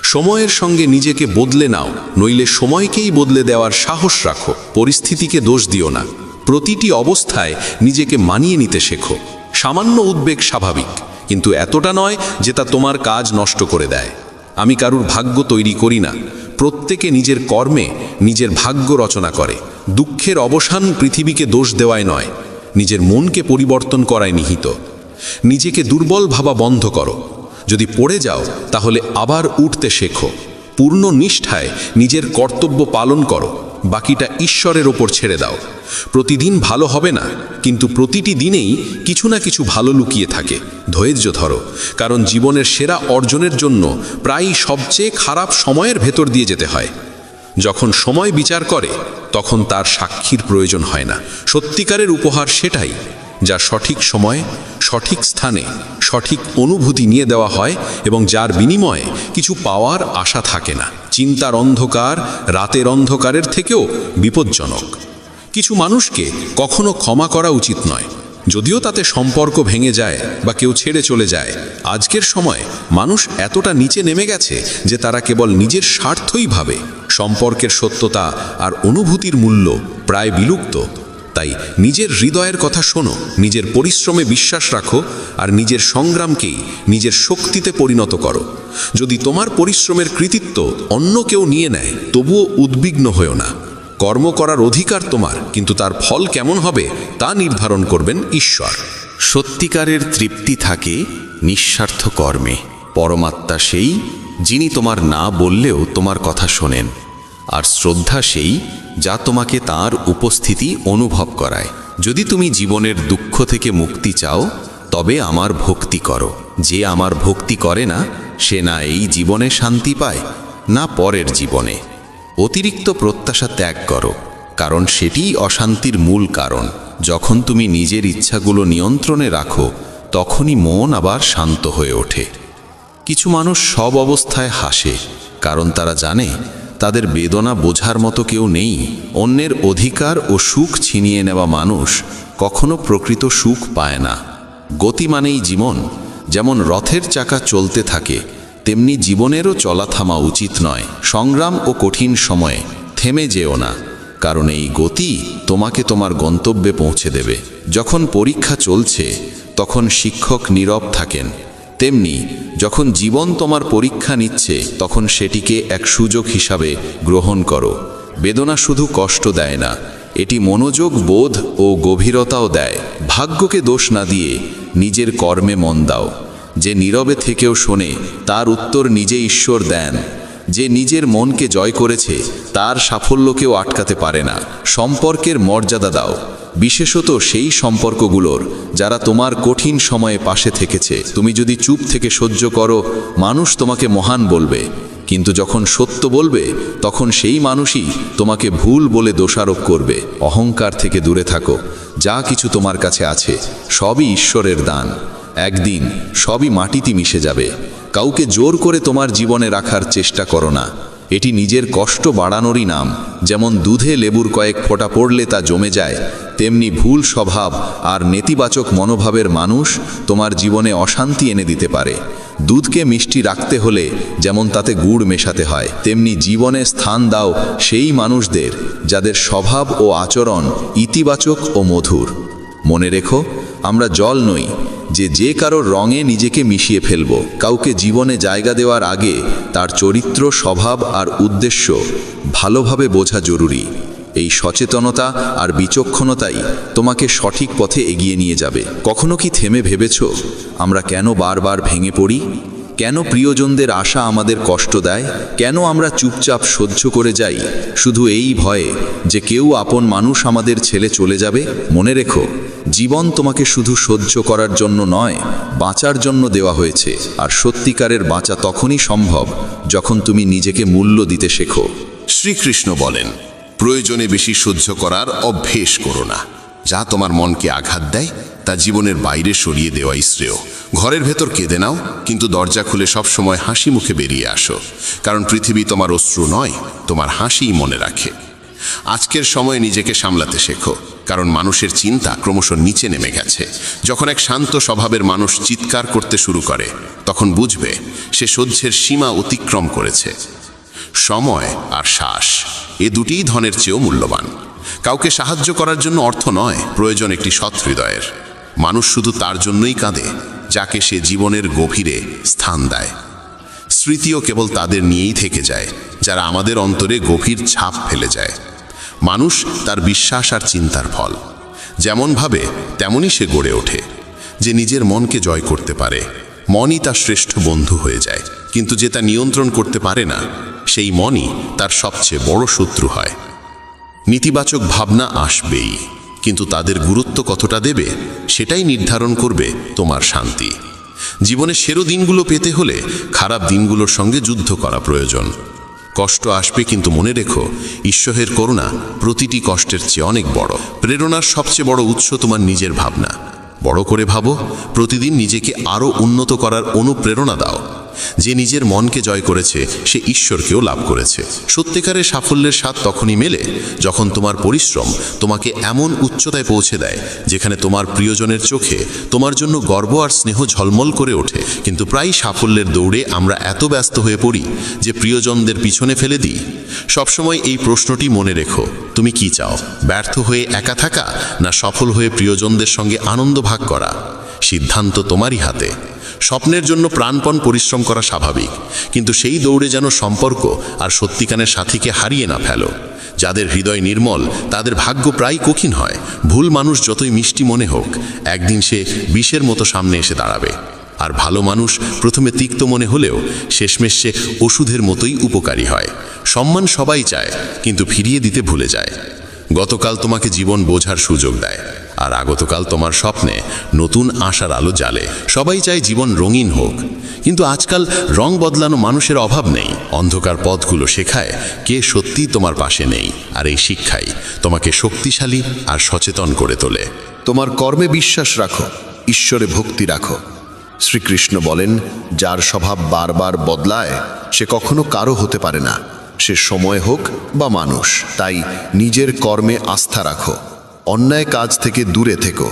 সময়ের সঙ্গে নিজেকে বদলে নাও, নইলে সময়কেই বদলে দেওয়ার সাহস রাখো। পরিস্থিতিকে দোষ দিও না, প্রতিটি অবস্থায় নিজেকে মানিয়ে নিতে শেখো। সামান্য উদ্বেগ স্বাভাবিক, কিন্তু এতটা নয় যে তা তোমার কাজ নষ্ট করে দেয়। আমি কারুর ভাগ্য তৈরি করি না, প্রত্যেকে নিজের কর্মে নিজের ভাগ্য রচনা করে। দুঃখের অবসান পৃথিবীকে দোষ দেওয়ায় নয়, নিজের মনকে পরিবর্তন করায় নিহিত। নিজেকে দুর্বল ভাবা বন্ধ করো। যদি পড়ে যাও তাহলে আবার উঠতে শেখো। পূর্ণ নিষ্ঠায় নিজের কর্তব্য পালন করো, বাকিটা ঈশ্বরের ওপর ছেড়ে দাও। প্রতিদিন ভালো হবে না, কিন্তু প্রতিটি দিনেই কিছু না কিছু ভালো লুকিয়ে থাকে। ধৈর্য ধরো, কারণ জীবনের সেরা অর্জনের জন্য প্রায়ই সবচেয়ে খারাপ সময়ের ভেতর দিয়ে যেতে হয়। যখন সময় বিচার করে, তখন তার সাক্ষীর প্রয়োজন হয় না। সত্যিকারের উপহার সেটাই যা সঠিক সময়ে, সঠিক স্থানে, সঠিক অনুভূতি নিয়ে দেওয়া হয় এবং যার বিনিময়ে কিছু পাওয়ার আশা থাকে না। চিন্তার অন্ধকার রাতের অন্ধকারের থেকেও বিপজ্জনক। কিছু মানুষকে কখনো ক্ষমা করা উচিত নয়, যদিও তাতে সম্পর্ক ভেঙে যায় বা কেউ ছেড়ে চলে যায়। আজকের সময় মানুষ এতটা নিচে নেমে গেছে যে তারা কেবল নিজের স্বার্থই ভাবে। সম্পর্কের সত্যতা আর অনুভূতির মূল্য প্রায় বিলুপ্ত। তাই নিজের হৃদয়ের কথা শোনো, নিজের পরিশ্রমে বিশ্বাস রাখো, আর নিজের সংগ্রামকেই নিজের শক্তিতে পরিণত করো। যদি তোমার পরিশ্রমের কৃতিত্ব অন্য কেউ নিয়ে নেয়, তবুও উদ্বিগ্ন হয়ো না। কর্ম করার অধিকার তোমার, কিন্তু তার ফল কেমন হবে তা নির্ধারণ করবেন ঈশ্বর। সত্যিকারের তৃপ্তি থাকে নিঃস্বার্থ কর্মে। পরমাত্মা সেই যিনি তোমার না বললেও তোমার কথা শোনেন, আর শ্রদ্ধা সেই যা তোমাকে তার উপস্থিতি অনুভব করায়। যদি তুমি জীবনের দুঃখ থেকে মুক্তি চাও, তবে আমার ভক্তি করো। যে আমার ভক্তি করে না, সে না এই জীবনে শান্তি পায়, না পরের জীবনে। অতিরিক্ত প্রত্যাশা ত্যাগ করো, কারণ সেটিই অশান্তির মূল কারণ। যখন তুমি নিজের ইচ্ছাগুলো নিয়ন্ত্রণে রাখো, তখনই মন আবার শান্ত হয়ে ওঠে। কিছু মানুষ সব অবস্থায় হাসে, কারণ তারা জানে তাদের বেদনা বোঝার মতো কেউ নেই। অন্যের অধিকার ও সুখ ছিনিয়ে নেওয়া মানুষ কখনো প্রকৃত সুখ পায় না। গতি মানেই জীবন। যেমন রথের চাকা চলতে থাকে, তেমনি জীবনেরও চলা থামা উচিত নয়। সংগ্রাম ও কঠিন সময়ে থেমে যেও না, কারণ এই গতি তোমাকে তোমার গন্তব্যে পৌঁছে দেবে। যখন পরীক্ষা চলছে, তখন শিক্ষক নীরব থাকেন, তেমনি যখন জীবন তোমার পরীক্ষা নিচ্ছে, তখন সেটিকে এক সুযোগ হিসাবে গ্রহণ করো। বেদনা শুধু কষ্ট দেয় না, এটি মনোযোগ, বোধ ও গভীরতাও দেয়। ভাগ্যকে দোষ না দিয়ে নিজের কর্মে মন দাও। যে নীরবে থেকেও শোনে, তার উত্তর নিজে ঈশ্বর দেন। যে নিজের মনকে জয় করেছে, তার সাফল্যকেও আটকাতে পারে না। সম্পর্কের মর্যাদা দাও, বিশেষত সেই সম্পর্কগুলোর যারা তোমার কঠিন সময়ে পাশে থেকেছে। তুমি যদি চুপ থেকে সহ্য করো, মানুষ তোমাকে মহান বলবে, কিন্তু যখন সত্য বলবে, তখন সেই মানুষই তোমাকে ভুল বলে দোষারোপ করবে। অহংকার থেকে দূরে থাকো। যা কিছু তোমার কাছে আছে, সবই ঈশ্বরের দান। একদিন সবই মাটিতে মিশে যাবে। কাউকে জোর করে তোমার জীবনে রাখার চেষ্টা করো না, এটি নিজের কষ্ট বাড়ানোরই নাম। যেমন দুধে লেবুর কয়েক ফোঁটা পড়লে তা জমে যায়, তেমনি ভুল স্বভাব আর নেতিবাচক মনোভাবের মানুষ তোমার জীবনে অশান্তি এনে দিতে পারে। দুধকে মিষ্টি রাখতে হলে যেমন তাতে গুড় মেশাতে হয়, তেমনি জীবনে স্থান দাও সেই মানুষদের যাদের স্বভাব ও আচরণ ইতিবাচক ও মধুর। মনে রেখো, আমরা জল নই যে কারোর রঙে নিজেকে মিশিয়ে ফেলব। কাউকে জীবনে জায়গা দেওয়ার আগে তার চরিত্র, স্বভাব আর উদ্দেশ্য ভালোভাবে বোঝা জরুরি। এই সচেতনতা আর বিচক্ষণতাই তোমাকে সঠিক পথে এগিয়ে নিয়ে যাবে। কখনো কি থেমে ভেবেছ আমরা কেন বারবার ভেঙে পড়ি? কেন প্রিয়জনদের আশা আমাদের কষ্ট দেয়? কেন আমরা চুপচাপ সহ্য করে যাই, শুধু এই ভয়ে যে কেউ আপন মানুষ আমাদের ছেড়ে চলে যাবে? মনে রেখো, জীবন তোমাকে শুধু সহ্য করার জন্য নয়, বাঁচার জন্য দেওয়া হয়েছে। আর সত্যিকারের বাঁচা তখনই সম্ভব যখন তুমি নিজেকে মূল্য দিতে শেখো। শ্রীকৃষ্ণ বলেন, প্রয়োজনে বেশি সহ্য করার অভ্যেস করো না। যা তোমার মনকে আঘাত দেয় তা জীবনের বাইরে সরিয়ে দেওয়াই শ্রেয়। ঘরের ভেতর কেঁদে নাও, কিন্তু দরজা খুলে সব সময় হাসি মুখে বেরিয়ে আসো, কারণ পৃথিবী তোমার অশ্রু নয়, তোমার হাসিই মনে রাখে। আজকের সময়ে নিজেকে সামলাতে শেখো, কারণ মানুষের চিন্তা ক্রমশ নিচে নেমে গেছে। যখন এক শান্ত স্বভাবের মানুষ চিৎকার করতে শুরু করে, তখন বুঝবে সে সহ্যের সীমা অতিক্রম করেছে। সময় আর শ্বাস, এ দুটিই ধনের চেয়েও মূল্যবান। কাউকে সাহায্য করার জন্য অর্থ নয়, প্রয়োজন একটি সৎ হৃদয়ের। মানুষ শুধু তার জন্যই কাঁদে যাকে সে জীবনের গভীরে স্থান দেয়। স্মৃতিও কেবল তাদের নিয়েই থেকে যায় যারা আমাদের অন্তরে গভীর ছাপ ফেলে যায়। মানুষ তার বিশ্বাস আর চিন্তার ফল। যেমন ভাবে তেমনই সে গড়ে ওঠে। যে নিজের মনকে জয় করতে পারে, মনই তার শ্রেষ্ঠ বন্ধু হয়ে যায়। কিন্তু যে তা নিয়ন্ত্রণ করতে পারে না, সেই মনই তার সবচেয়ে বড় শত্রু হয়। নেতিবাচক ভাবনা আসবেই, কিন্তু তাদের গুরুত্ব কতটা দেবে সেটাই নির্ধারণ করবে তোমার শান্তি। জীবনে সেরা দিনগুলো পেতে হলে খারাপ দিনগুলোর সঙ্গে যুদ্ধ করা প্রয়োজন। কষ্ট আসবে, কিন্তু মনে রেখো, ঈশ্বরের করুণা প্রতিটি কষ্টের চেয়ে অনেক বড়। প্রেরণার সবচেয়ে বড় উৎস তোমার নিজের ভাবনা। বড় করে ভাবো, প্রতিদিন নিজেকে আরও উন্নত করার অনুপ্রেরণা দাও। যে নিজের মনকে জয় করেছে সে ঈশ্বরকেও লাভ করেছে। সত্যিকারের সাফল্যের স্বাদ তখনই মেলে যখন তোমার পরিশ্রম তোমাকে এমন উচ্চতায় পৌঁছে দেয় যেখানে তোমার প্রিয়জনের চোখে তোমার জন্য গর্ব আর স্নেহ ঝলমল করে ওঠে। কিন্তু প্রায় সাফল্যের দৌড়ে আমরা এত ব্যস্ত হয়ে পড়ি যে প্রিয়জনদের পিছনে ফেলে দিই। সবসময় এই প্রশ্নটি মনে রেখো, তুমি কি চাও? ব্যর্থ হয়ে একা থাকা, না সফল হয়ে প্রিয়জনদের সঙ্গে আনন্দ ভাগ করা? সিদ্ধান্ত তোমারই হাতে। স্বপ্নের জন্য প্রাণপণ পরিশ্রম করা স্বাভাবিক, কিন্তু সেই দৌড়ে যেন সম্পর্ক আর সত্যিকারের সাথীকে হারিয়ে না ফেলো। যাদের হৃদয় নির্মল তাদের ভাগ্য প্রায় কঠিন হয়। ভুল মানুষ যতই মিষ্টি মনে হোক, একদিন সে বিষের মতো সামনে এসে দাঁড়াবে। আর ভালো মানুষ প্রথমে তিক্ত মনে হলেও শেষমেশ সে ওষুধের মতোই উপকারী হয়। সম্মান সবাই চায়, কিন্তু ফিরিয়ে দিতে ভুলে যায়। গতকাল তোমাকে জীবন বোঝার সুযোগ দেয়, আর আগতকাল তোমার স্বপ্নে নতুন আশার আলো জ্বালে। সবাই চায় জীবন রঙিন হোক, কিন্তু আজকাল রং বদলানো মানুষের অভাব নেই। অন্ধকার পথগুলো শেখায় কে সত্যি তোমার পাশে নেই, আর এই শিক্ষাই তোমাকে শক্তিশালী আর সচেতন করে তোলে। তোমার কর্মে বিশ্বাস রাখো, ঈশ্বরে ভক্তি রাখো। শ্রীকৃষ্ণ বলেন, যার স্বভাব বারবার বদলায় সে কখনো কারো হতে পারে না, সে সময় হোক বা মানুষ। তাই নিজের কর্মে আস্থা রাখো, অন্যায় কাজ থেকে দূরে থেকো,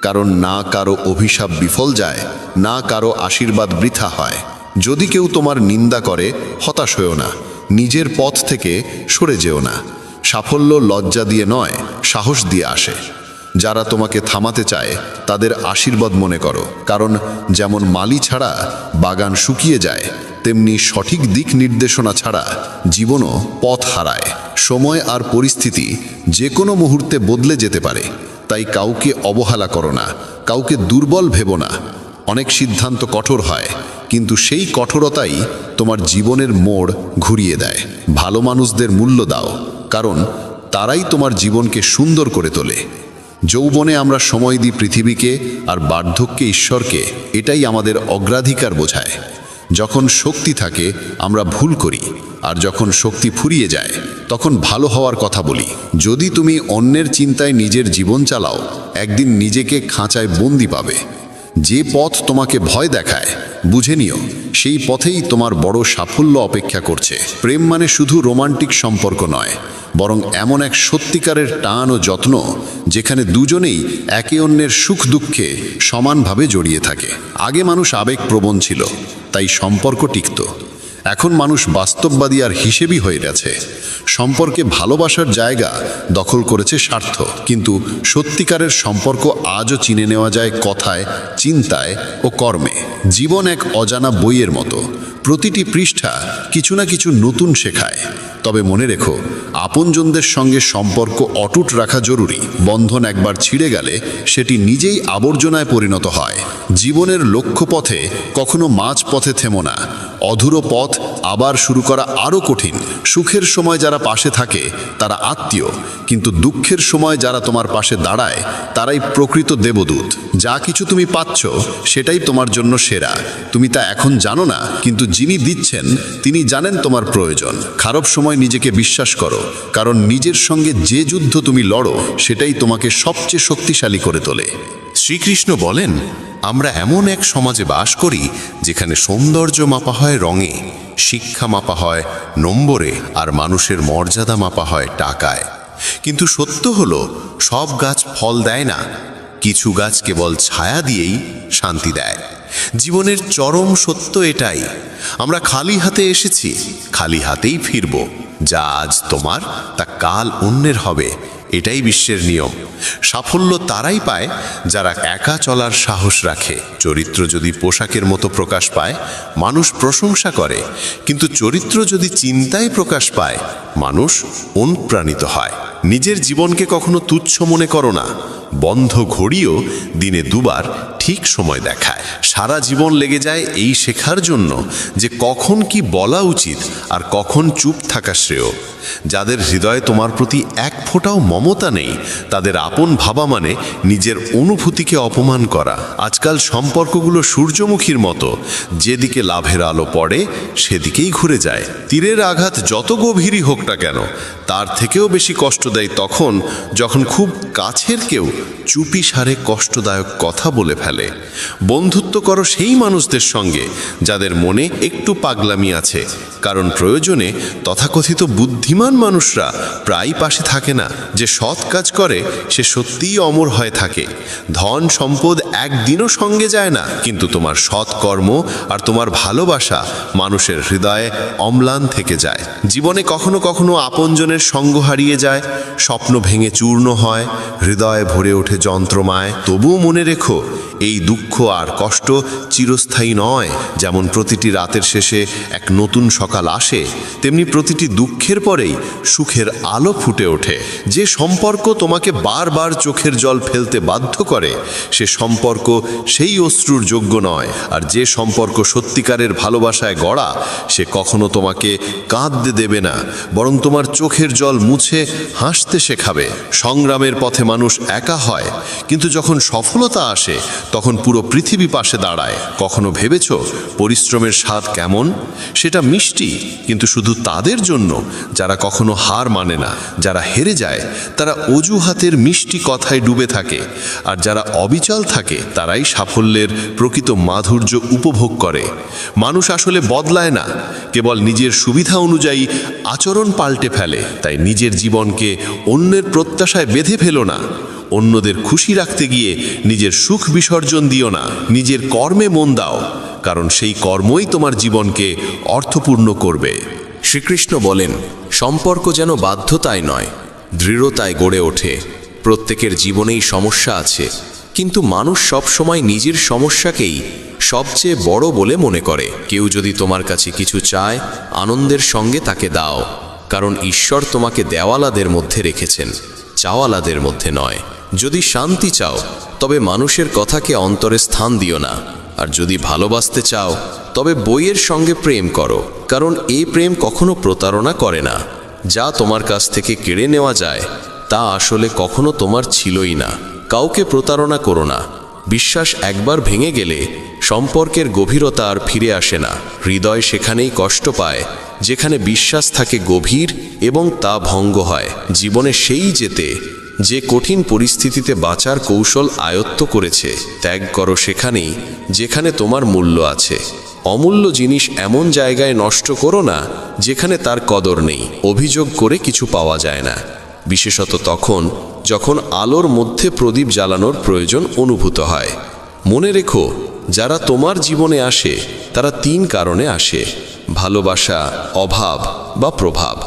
কারণ না কারো অভিশাপ বিফল যায়, না কারো আশীর্বাদ বৃথা হয়। যদি কেউ তোমার নিন্দা করে, হতাশ হয়েও না, নিজের পথ থেকে সরে যেও না। সাফল্য লজ্জা দিয়ে নয়, সাহস দিয়ে আসে। যারা তোমাকে থামাতে চায় তাদের আশীর্বাদ মনে করো, কারণ যেমন মালি ছাড়া বাগান শুকিয়ে যায়, তেমনি সঠিক দিক নির্দেশনা ছাড়া জীবনও পথ হারায়। সময় আর পরিস্থিতি যে কোনো মুহূর্তে বদলে যেতে পারে, তাই কাউকে অবহেলা করো না, কাউকে দুর্বল ভেবো না। অনেক সিদ্ধান্ত কঠোর হয়, কিন্তু সেই কঠোরতাই তোমার জীবনের মোড় ঘুরিয়ে দেয়। ভালো মানুষদের মূল্য দাও, কারণ তারাই তোমার জীবনকে সুন্দর করে তোলে। যৌবনে আমরা সময় দিই পৃথিবীকে, আর বার্ধক্যে ঈশ্বরকে। এটাই আমাদের অগ্রাধিকার বোঝায়। যখন শক্তি থাকে আমরা ভুল করি, আর যখন শক্তি ফুরিয়ে যায় তখন ভালো হওয়ার কথা বলি। যদি তুমি অন্যের চিন্তায় নিজের জীবন চালাও, একদিন নিজেকে খাঁচায় বন্দি পাবে। যে পথ তোমাকে ভয় দেখায়, বুঝে নিও সেই পথেই তোমার বড় সাফল্য অপেক্ষা করছে। প্রেম মানে শুধু রোমান্টিক সম্পর্ক নয়, বরং এমন এক সত্যিকারের টান ও যত্ন যেখানে দুজনেই একে অন্যের সুখ দুঃখে সমানভাবে জড়িয়ে থাকে। আগে মানুষ আবেগপ্রবণ ছিল, তাই সম্পর্ক টিকত। এখন মানুষ বাস্তববাদী আর হিসেবি হয়ে গেছে। সম্পর্কে ভালোবাসার জায়গা দখল করেছে স্বার্থ। কিন্তু সত্যিকারের সম্পর্ক আজও চিনে নেওয়া যায় কথায়, চিন্তায় ও কর্মে। জীবন এক অজানা বইয়ের মতো, প্রতিটি পৃষ্ঠা কিছু না কিছু নতুন শেখায়। তবে মনে রেখো, আপনজনদের সঙ্গে সম্পর্ক অটুট রাখা জরুরি। বন্ধন একবার ছিঁড়ে গেলে সেটি নিজেই আবর্জনায় পরিণত হয়। জীবনের লক্ষ্যপথে কখনো মাঝপথে থেমো না। অধুরো পথ আবার শুরু করা আরও কঠিন। সুখের সময় যারা পাশে থাকে তারা আত্মীয়, কিন্তু দুঃখের সময় যারা তোমার পাশে দাঁড়ায় তারাই প্রকৃত দেবদূত। যা কিছু তুমি পাচ্ছ সেটাই তোমার জন্য সেরা। তুমি তা এখন জানো না, কিন্তু যিনি দিচ্ছেন তিনি জানেন তোমার প্রয়োজন। খারাপ সময় নিজেকে বিশ্বাস করো, কারণ নিজের সঙ্গে যে যুদ্ধ তুমি লড়ো সেটাই তোমাকে সবচেয়ে শক্তিশালী করে তোলে। শ্রীকৃষ্ণ বলেন, আমরা এমন এক সমাজে বাস করি যেখানে সৌন্দর্য মাপা হয় রঙে, শিক্ষা মাপা হয় নম্বরে, আর মানুষের মর্যাদা মাপা হয় টাকায়। কিন্তু সত্য হলো, সব গাছ ফল দেয় না, কিছু গাছ কেবল ছায়া দিয়েই শান্তি দেয়। জীবনের চরম সত্য এটাই, আমরা খালি হাতে এসেছি, খালি হাতেই ফিরব। যা আজ তোমার তা কাল অন্যের হবে, এটাই বিশ্বের নিয়ম। সাফল্য তারাই পায় যারা একা চলার সাহস রাখে। চরিত্র যদি পোশাকের মতো প্রকাশ পায়, মানুষ প্রশংসা করে, কিন্তু চরিত্র যদি চিন্তায় প্রকাশ পায়, মানুষ অনুপ্রাণিত হয়। নিজের জীবনকে কখনো তুচ্ছ মনে করো না। বন্ধ ঘড়িও দিনে দুবার ঠিক সময় দেখায়। সারা জীবন লেগে যায় এই শেখার জন্য যে কখন কি বলা উচিত আর কখন চুপ থাকা শ্রেয়। যাদের হৃদয়ে তোমার প্রতি এক ফোঁটাও মমতা নেই, তাদের আপন ভাবা মানে নিজের অনুভূতিকে অপমান করা। আজকাল সম্পর্কগুলো সূর্যমুখীর মতো, যেদিকে লাভের আলো পড়ে সেদিকেই ঘুরে যায়। তীরের আঘাত যত গভীরই হোক না কেন, তার থেকেও বেশি কষ্ট দেয় তখন যখন খুব কাছের কেউ চুপি সারে কষ্টদায়ক কথা বলে ফেলে। বন্ধুত্ব করো সেই মানুষদের সঙ্গে যাদের মনে একটু পাগলামি আছে, কারণ প্রয়োজনে তথাকথিত বুদ্ধিমান মানুষরা প্রায় পাশে থাকে না। যে সৎ কাজ করে সে সত্যিই অমর হয়ে থাকে। ধন সম্পদ একদিনও সঙ্গে যায় না, কিন্তু তোমার সৎ কর্ম আর তোমার ভালোবাসা মানুষের হৃদয়ে অম্লান থেকে যায়। জীবনে কখনো কখনো আপনজনের সঙ্গ হারিয়ে যায়, স্বপ্ন ভেঙে চূর্ণ হয়, হৃদয়ে ভরে ওঠে যন্ত্রমায়। তবুও মনে রেখো, এই দুঃখ আর কষ্ট চিরস্থায়ী নয়। যেমন প্রতিটি রাতের শেষে এক নতুন সকাল আসে, তেমনি প্রতিটি দুঃখের পরেই সুখের আলো ফুটে ওঠে। যে সম্পর্ক তোমাকে বারবার চোখের জল ফেলতে বাধ্য করে, সে সম্পর্ক সেই অশ্রুর যোগ্য নয়। আর যে সম্পর্ক সত্যিকারের ভালোবাসায় গড়া, সে কখনো তোমাকে কাঁদতে দেবে না, বরং তোমার চোখের জল মুছে হাসতে শেখাবে। সংগ্রামের পথে মানুষ একা হয়, কিন্তু যখন সফলতা আসে তখন পুরো পৃথিবী পাশে দাঁড়ায়। কখনো ভেবেছ পরিশ্রমের স্বাদ কেমন? সেটা মিষ্টি, কিন্তু শুধু তাদের জন্য যারা কখনো হার মানে না। যারা হেরে যায় তারা অজুহাতের মিষ্টি কথায় ডুবে থাকে, আর যারা অবিচল থাকে তারাই সাফল্যের প্রকৃত মাধুর্য উপভোগ করে। মানুষ আসলে বদলায় না, কেবল নিজের সুবিধা অনুযায়ী আচরণ পাল্টে ফেলে। তাই নিজের জীবনকে অন্যের প্রত্যাশায় বেঁধে ফেলো না। অন্যদের খুশি রাখতে গিয়ে নিজের সুখ বিসর্জন দিও না। নিজের কর্মে মন দাও, কারণ সেই কর্মই তোমার জীবনকে অর্থপূর্ণ করবে। শ্রীকৃষ্ণ বলেন, সম্পর্ক যেন বাধ্যতায় নয়, দৃঢ়তায় গড়ে ওঠে। প্রত্যেকের জীবনেই সমস্যা আছে, কিন্তু মানুষ সব সময় নিজের সমস্যাকেই সবচেয়ে বড় বলে মনে করে। কেউ যদি তোমার কাছে কিছু চায়, আনন্দের সঙ্গে তাকে দাও, কারণ ঈশ্বর তোমাকে দেওয়ালাদের মধ্যে রেখেছেন, চাওয়ালাদের মধ্যে নয়। যদি শান্তি চাও, তবে মানুষের কথাকে অন্তরে স্থান দিও না। আর যদি ভালোবাসতে চাও, তবে বইয়ের সঙ্গে প্রেম করো, কারণ এই প্রেম কখনো প্রতারণা করে না। যা তোমার কাছ থেকে কেড়ে নেওয়া যায় তা আসলে কখনো তোমার ছিলই না। কাউকে প্রতারণা করো না। বিশ্বাস একবার ভেঙে গেলে সম্পর্কের গভীরতা আর ফিরে আসে না। হৃদয় সেখানেই কষ্ট পায় যেখানে বিশ্বাস থাকে গভীর এবং তা ভঙ্গ হয়। জীবনে সেই যেতে যে কঠিন পরিস্থিতিতে বাঁচার কৌশল আয়ত্ত করেছে। ত্যাগ করো সেখানেই যেখানে তোমার মূল্য আছে। অমূল্য জিনিস এমন জায়গায় নষ্ট করো না যেখানে তার কদর নেই। অভিযোগ করে কিছু পাওয়া যায় না, বিশেষত তখন যখন আলোর মধ্যে প্রদীপ জ্বালানোর প্রয়োজন অনুভূত হয়। মনে রেখো, যারা তোমার জীবনে আসে তারা 3 কারণে আসে: ভালোবাসা, অভাব বা প্রভাব।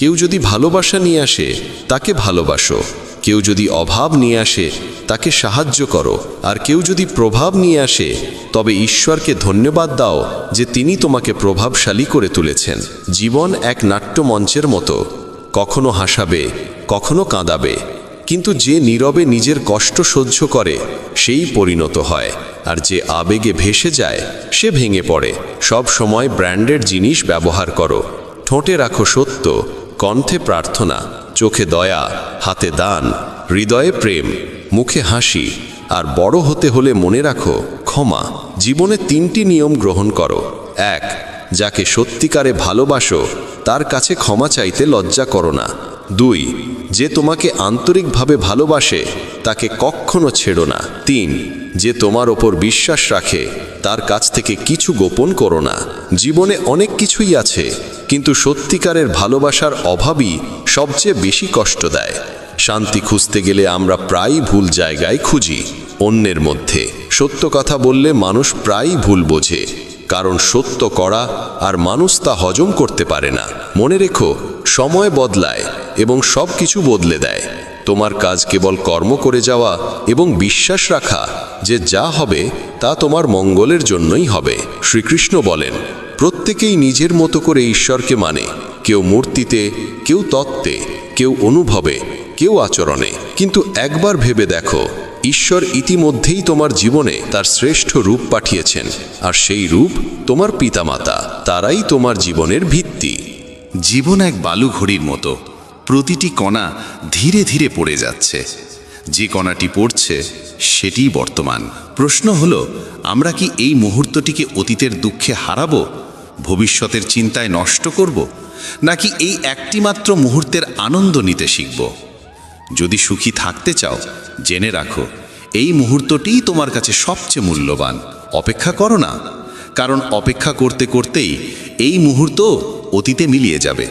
কেউ যদি ভালোবাসা নিয়ে আসে তাকে ভালোবাসো, কেউ যদি অভাব নিয়ে আসে তাকে সাহায্য করো, আর কেউ যদি প্রভাব নিয়ে আসে তবে ঈশ্বরকে ধন্যবাদ দাও যে তিনি তোমাকে প্রভাবশালী করে তুলেছেন। জীবন এক নাট্যমঞ্চের মতো, কখনো হাসাবে, কখনো কাঁদাবে, কিন্তু যে নীরবে নিজের কষ্ট সহ্য করে সেই পরিণত হয়, আর যে আবেগে ভেসে যায় সে ভেঙে পড়ে। সব সময় ব্র্যান্ডেড জিনিস ব্যবহার করো, ঠোঁটে রাখো সত্য, কণ্ঠে প্রার্থনা, চোখে দয়া, হাতে দান, হৃদয়ে প্রেম, মুখে হাসি। আর বড় হতে হলে মনে রাখো ক্ষমা। জীবনে 3টি নিয়ম গ্রহণ করো। 1. যাকে সত্যিকারে ভালোবাসো তার কাছে ক্ষমা চাইতে লজ্জা করো না। 2. যে তোমাকে আন্তরিকভাবে ভালোবাসে তাকে কখনো ছেড়ো না। 3. যে তোমার ওপর বিশ্বাস রাখে তার কাছ থেকে কিছু গোপন করো না। জীবনে অনেক কিছুই আছে, কিন্তু সত্যিকারের ভালোবাসার অভাবই সবচেয়ে বেশি কষ্ট দেয়। শান্তি খুঁজতে গেলে আমরা প্রায়ই ভুল জায়গায় খুঁজি। অন্যের মধ্যে সত্য কথা বললে মানুষ প্রায়ই ভুল বোঝে, কারণ সত্য করা আর মানুষ তা হজম করতে পারে না। মনে রেখো, সময় বদলায় এবং সব কিছু বদলে দেয়। তোমার কাজ কেবল কর্ম করে যাওয়া এবং বিশ্বাস রাখা যে যা হবে তা তোমার মঙ্গলের জন্যই হবে। শ্রীকৃষ্ণ বলেন, প্রত্যেকেই নিজের মতো করে ঈশ্বরকে মানে, কেউ মূর্তিতে, কেউ তত্ত্বে, কেউ অনুভবে, কেউ আচরণে। কিন্তু একবার ভেবে দেখো, ঈশ্বর ইতিমধ্যেই তোমার জীবনে তার শ্রেষ্ঠ রূপ পাঠিয়েছেন, আর সেই রূপ তোমার পিতামাতা। তারাই তোমার জীবনের ভিত্তি। জীবন এক বালু ঘড়ির মতো, প্রতিটি কণা ধীরে ধীরে পড়ে যাচ্ছে। যে কণাটি পড়ছে সেটিই বর্তমান। প্রশ্ন হলো, আমরা কি এই মুহূর্তটিকে অতীতের দুঃখে হারাবো, ভবিষ্যতের চিন্তায় নষ্ট করব, নাকি এই একটি মাত্র মুহূর্তের আনন্দ নিতে শিখব? যদি সুখী থাকতে চাও, জেনে রাখো এই মুহূর্তটিই তোমার কাছে সবচেয়ে মূল্যবান। অপেক্ষা করো না, কারণ অপেক্ষা করতে করতেই এই মুহূর্ত অতীতে মিলিয়ে যাবে।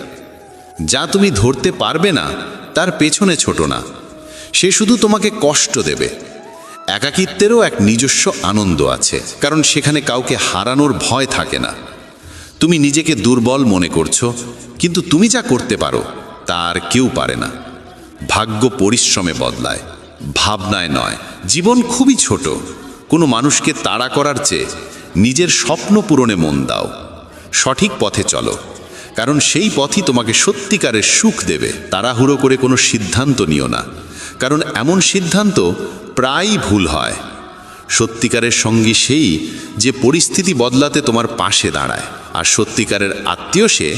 যা তুমি ধরতে পারবে না তার পেছনে ছোট না, সে শুধু তোমাকে কষ্ট দেবে। একাকিত্বেরও এক নিজস্ব আনন্দ আছে, কারণ সেখানে কাউকে হারানোর ভয় থাকে না। তুমি নিজেকে দুর্বল মনে করছো, কিন্তু তুমি যা করতে পারো তা আর কেউ পারে না। ভাগ্য পরিশ্রমে বদলায়, ভাবনায় নয়। জীবন খুবই ছোট, কোনো মানুষকে তাড়া করার চেয়ে নিজের স্বপ্ন পূরণে মন দাও। সঠিক পথে চলো, কারণ সেই পথই তোমাকে সত্যিকারের সুখ দেবে। তাড়াহুড়ো করে কোনো সিদ্ধান্ত নিও না, কারণ এমন সিদ্ধান্ত প্রায়ই ভুল হয়। সত্যিকারের সঙ্গী সেই যে পরিস্থিতি বদলাতে তোমার পাশে দাঁড়ায়, আর সত্যিকারের আত্মীয় সে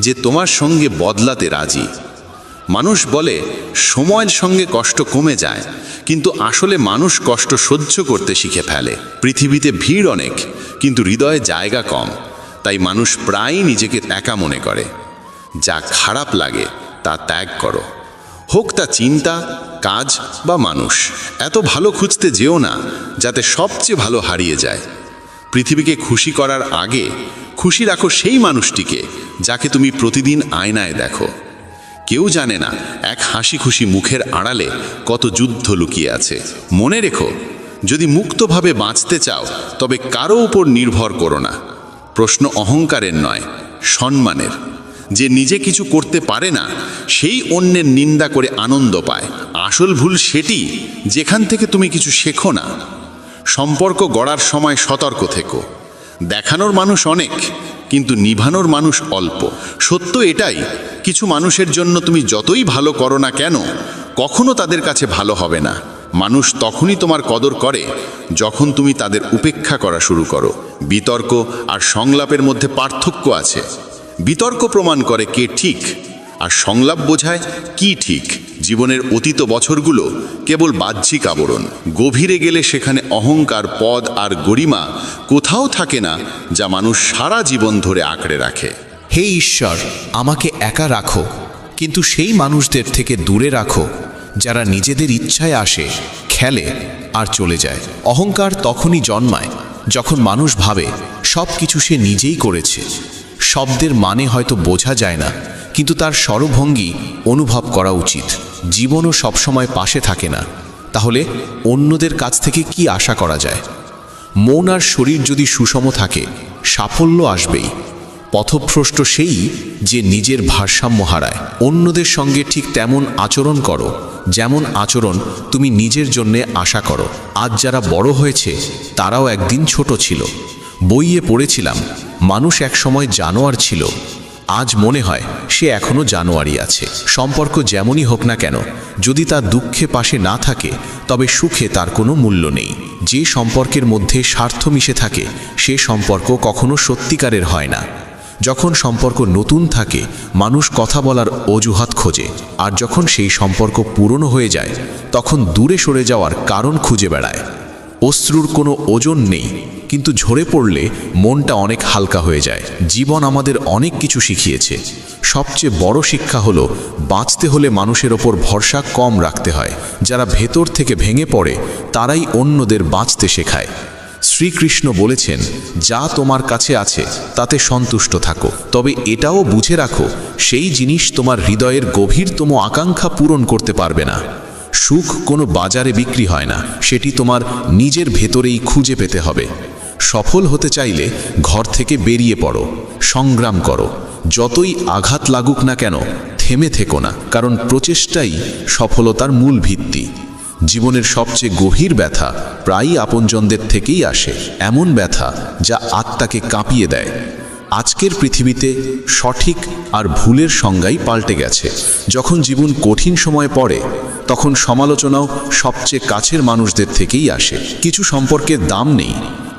যে তোমার সঙ্গে বদলাতে রাজি। মানুষ বলে সময়ের সঙ্গে কষ্ট কমে যায়, কিন্তু আসলে মানুষ কষ্ট সহ্য করতে শিখে ফেলে। পৃথিবীতে ভিড় অনেক, কিন্তু হৃদয়ে জায়গা কম। তাই মানুষ প্রায়ই নিজেকে একা মনে করে। যা খারাপ লাগে তা ত্যাগ করো, হোক তা চিন্তা, কাজ বা মানুষ। এত ভালো খুঁজতে যেও না যাতে সবচেয়ে ভালো হারিয়ে যায়। পৃথিবীকে খুশি করার আগে খুশি রাখো সেই মানুষটিকে যাকে তুমি প্রতিদিন আয়নায় দেখো। কেউ জানে না এক হাসি খুশি মুখের আড়ালে কত যুদ্ধ লুকিয়ে আছে। মনে রেখো, যদি মুক্তভাবে বাঁচতে চাও তবে কারো উপর নির্ভর করো না। প্রশ্ন অহংকারের নয়, সম্মানের। যে নিজে কিছু করতে পারে না সেই অন্যের নিন্দা করে আনন্দ পায়। আসল ভুল সেটি যেখান থেকে তুমি কিছু শেখো না। সম্পর্ক গড়ার সময় সতর্ক থেকো। দেখানোর মানুষ অনেক, কিন্তু নিভানোর মানুষ অল্প। সত্য এটাই, কিছু মানুষের জন্য তুমি যতই ভালো করো না কেন, কখনো তাদের কাছে ভালো হবে না। মানুষ তখনই তোমার কদর করে যখন তুমি তাদের উপেক্ষা করা শুরু করো। বিতর্ক আর সংলাপের মধ্যে পার্থক্য আছে। বিতর্ক প্রমাণ করে কে ঠিক, আর সংলাপ বোঝায় কি ঠিক। জীবনের অতীত বছরগুলো কেবল বাহ্যিক আবরণ। গভীরে গেলে সেখানে অহংকার, পদ আর গরিমা কোথাও থাকে না, যা মানুষ সারা জীবন ধরে আঁকড়ে রাখে। হে ঈশ্বর, আমাকে একা রাখো, কিন্তু সেই মানুষদের থেকে দূরে রাখো যারা নিজেদের ইচ্ছায় আসে, খেলে আর চলে যায়। অহংকার তখনই জন্মায় যখন মানুষ ভাবে সব কিছু সে নিজেই করেছে। শব্দের মানে হয়তো বোঝা যায় না, কিন্তু তার স্বরভঙ্গি অনুভব করা উচিত। জীবনও সবসময় পাশে থাকে না, তাহলে অন্যদের কাছ থেকে কি আশা করা যায়? মন আর শরীর যদি সুষম থাকে, সাফল্য আসবেই। পথভ্রষ্ট সেই যে নিজের ভারসাম্য হারায়। অন্যদের সঙ্গে ঠিক তেমন আচরণ করো যেমন আচরণ তুমি নিজের জন্যে আশা করো। আজ যারা বড় হয়েছে তারাও একদিন ছোট ছিল। বইয়ে পড়েছিলাম, মানুষ একসময় জানোয়ার ছিল, আজ মনে হয় সে এখনো জানুয়ারি আছে। সম্পর্ক যেমনই হোক না কেন, যদি তার দুঃখে পাশে না থাকে তবে সুখে তার কোনো মূল্য নেই। যে সম্পর্কের মধ্যে স্বার্থ মিশে থাকে সে সম্পর্ক কখনো সত্যিকারের হয় না। যখন সম্পর্ক নতুন থাকে মানুষ কথা বলার অজুহাত খোঁজে, আর যখন সেই সম্পর্ক পুরনো হয়ে যায় তখন দূরে সরে যাওয়ার কারণ খুঁজে বেড়ায়। অশ্রুর কোনো ওজন নেই, কিন্তু ঝরে পড়লে মনটা অনেক হালকা হয়ে যায়। জীবন আমাদের অনেক কিছু শিখিয়েছে। সবচেয়ে বড় শিক্ষা হলো বাঁচতে হলে মানুষের ওপর ভরসা কম রাখতে হয়। যারা ভেতর থেকে ভেঙে পড়ে তারাই অন্যদের বাঁচতে শেখায়। শ্রীকৃষ্ণ বলেছেন, যা তোমার কাছে আছে তাতে সন্তুষ্ট থাকো, তবে এটাও বুঝে রাখো সেই জিনিস তোমার হৃদয়ের গভীরতম আকাঙ্ক্ষা পূরণ করতে পারবে না। সুখ কোনো বাজারে বিক্রি হয় না, সেটি তোমার নিজের ভেতরেই খুঁজে পেতে হবে। সফল হতে চাইলে ঘর থেকে বেরিয়ে পড়ো, সংগ্রাম করো। যতই আঘাত লাগুক না কেন থেমে থেকো না, কারণ প্রচেষ্টাই সফলতার মূল ভিত্তি। জীবনের সবচেয়ে গভীর ব্যথা প্রায়ই আপনজনদের থেকেই আসে, এমন ব্যথা যা আত্মাকে কাঁপিয়ে দেয়। আজকের পৃথিবীতে সঠিক আর ভুলের সংজ্ঞাই পাল্টে গেছে। যখন জীবন কঠিন সময় পড়ে তখন সমালোচনাও সবচেয়ে কাছের মানুষদের থেকেই আসে। কিছু সম্পর্কের দাম নেই,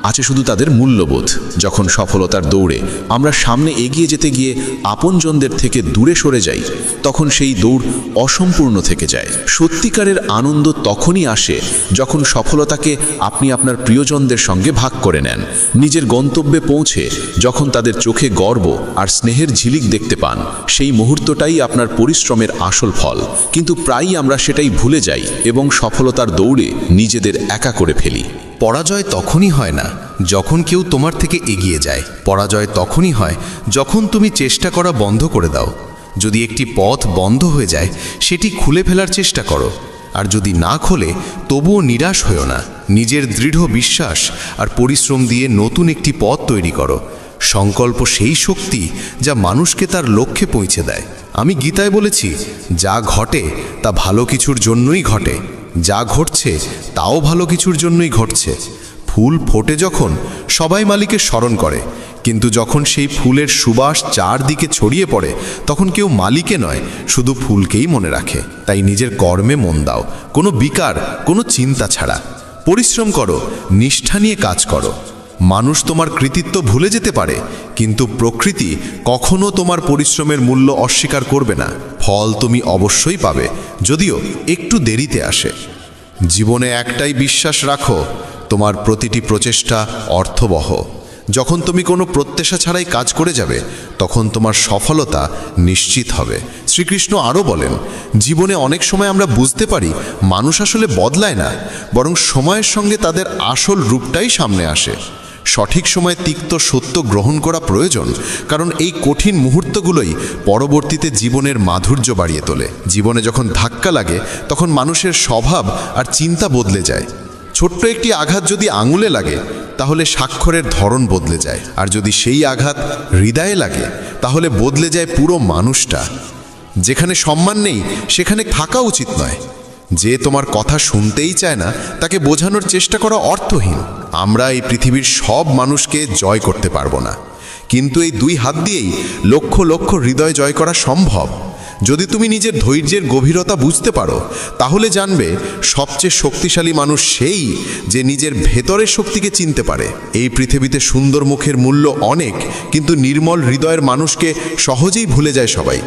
আছে শুধু তাদের মূল্যবোধ। যখন সফলতার দৌড়ে আমরা সামনে এগিয়ে যেতে গিয়ে আপনজনদের থেকে দূরে সরে যাই তখন সেই দৌড় অসম্পূর্ণ থেকে যায়। সত্যিকারের আনন্দ তখনই আসে যখন সফলতাকে আপনি আপনার প্রিয়জনদের সঙ্গে ভাগ করে নেন। নিজের গন্তব্যে পৌঁছে যখন তাদের চোখে গর্ব আর স্নেহের ঝিলিক দেখতে পান, সেই মুহূর্তটাই আপনার পরিশ্রমের আসল ফল। কিন্তু প্রায়ই আমরা সেটাই ভুলে যাই এবং সফলতার দৌড়ে নিজেদের একা করে ফেলি। পরাজয় তখনই হয় না যখন কেউ তোমার থেকে এগিয়ে যায়। পরাজয় তখনই হয় যখন তুমি চেষ্টা করা বন্ধ করে দাও। যদি একটি পথ বন্ধ হয়ে যায় সেটি খুলে ফেলার চেষ্টা করো, আর যদি না খোলে তবুও নিরাশ হয়েও না। নিজের দৃঢ় বিশ্বাস আর পরিশ্রম দিয়ে নতুন একটি পথ তৈরি করো। সংকল্প সেই শক্তি যা মানুষকে তার লক্ষ্যে পৌঁছে দেয়। আমি গীতায় বলেছি, যা ঘটে তা ভালো কিছুর জন্যই ঘটে, যা ঘটছে তাও ভালো কিছুর জন্যই ঘটছে। ফুল ফোটে যখন সবাই মালিকের স্মরণ করে, কিন্তু যখন সেই ফুলের সুবাস চারদিকে ছড়িয়ে পড়ে তখন কেউ মালিকে নয়, শুধু ফুলকেই মনে রাখে। তাই নিজের কর্মে মন দাও, কোনো বিকার, কোনো চিন্তা ছাড়া। পরিশ্রম করো, নিষ্ঠা নিয়ে কাজ করো। মানুষ তোমার কৃতিত্ব ভুলে যেতে পারে, কিন্তু প্রকৃতি কখনো তোমার পরিশ্রমের মূল্য অস্বীকার করবে না। ফল তুমি অবশ্যই পাবে, যদিও একটু দেরিতে আসে। জীবনে একটাই বিশ্বাস রাখো, তোমার প্রতিটি প্রচেষ্টা অর্থবহ। যখন তুমি কোনো প্রত্যাশা ছাড়াই কাজ করে যাবে তখন তোমার সফলতা নিশ্চিত হবে। শ্রীকৃষ্ণ আরও বলেন, জীবনে অনেক সময় আমরা বুঝতে পারি মানুষ আসলে বদলায় না, বরং সময়ের সঙ্গে তাদের আসল রূপটাই সামনে আসে। সঠিক সময়ে তিক্ত সত্য গ্রহণ করা প্রয়োজন, কারণ এই কঠিন মুহূর্তগুলোই পরবর্তীতে জীবনের মাধুর্য বাড়িয়ে তোলে। জীবনে যখন ধাক্কা লাগে তখন মানুষের স্বভাব আর চিন্তা বদলে যায়। ছোট্ট একটি আঘাত যদি আঙুলে লাগে তাহলে স্বাক্ষরের ধরন বদলে যায়, আর যদি সেই আঘাত হৃদয়ে লাগে তাহলে বদলে যায় পুরো মানুষটা। যেখানে সম্মান নেই সেখানে থাকা উচিত নয়। যে তোমার কথা শুনতেই চায় না তাকে বোঝানোর চেষ্টা করা অর্থহীন। আমরা এই পৃথিবীর সব মানুষকে জয় করতে পারবো না, কিন্তু এই দুই হাত দিয়েই লক্ষ লক্ষ হৃদয় জয় করা সম্ভব। যদি তুমি নিজের ধৈর্যের গভীরতা বুঝতে পারো তাহলে জানবে সবচেয়ে শক্তিশালী মানুষ সেই যে নিজের ভেতরের শক্তিকে চিনতে পারে। এই পৃথিবীতে সুন্দর মুখের মূল্য অনেক, কিন্তু নির্মল হৃদয়ের মানুষকে সহজেই ভুলে যায় সবাই।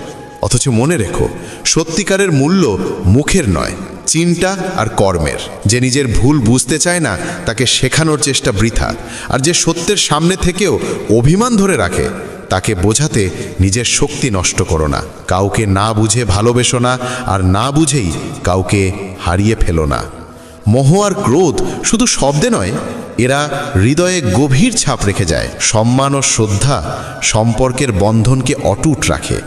অথচ মনে রেখো, সত্যিকারের মূল্য মুখের নয়, চিন্তা আর কর্মের। যে নিজের ভুল বুঝতে চায় না তাকে শেখানোর চেষ্টা বৃথা, আর যে সত্যের সামনে থেকেও অভিমান ধরে রাখে তাকে বোঝাতে নিজের শক্তি নষ্ট করো না। কাউকে না বুঝে ভালোবেসো না, আর না বুঝেই কাউকে হারিয়ে ফেলো না। মোহ আর ক্রোধ শুধু শব্দে নয়, এরা হৃদয়ে গভীর ছাপ রেখে যায়। সম্মান ও শ্রদ্ধা সম্পর্কের বন্ধনকে অটুট রাখে।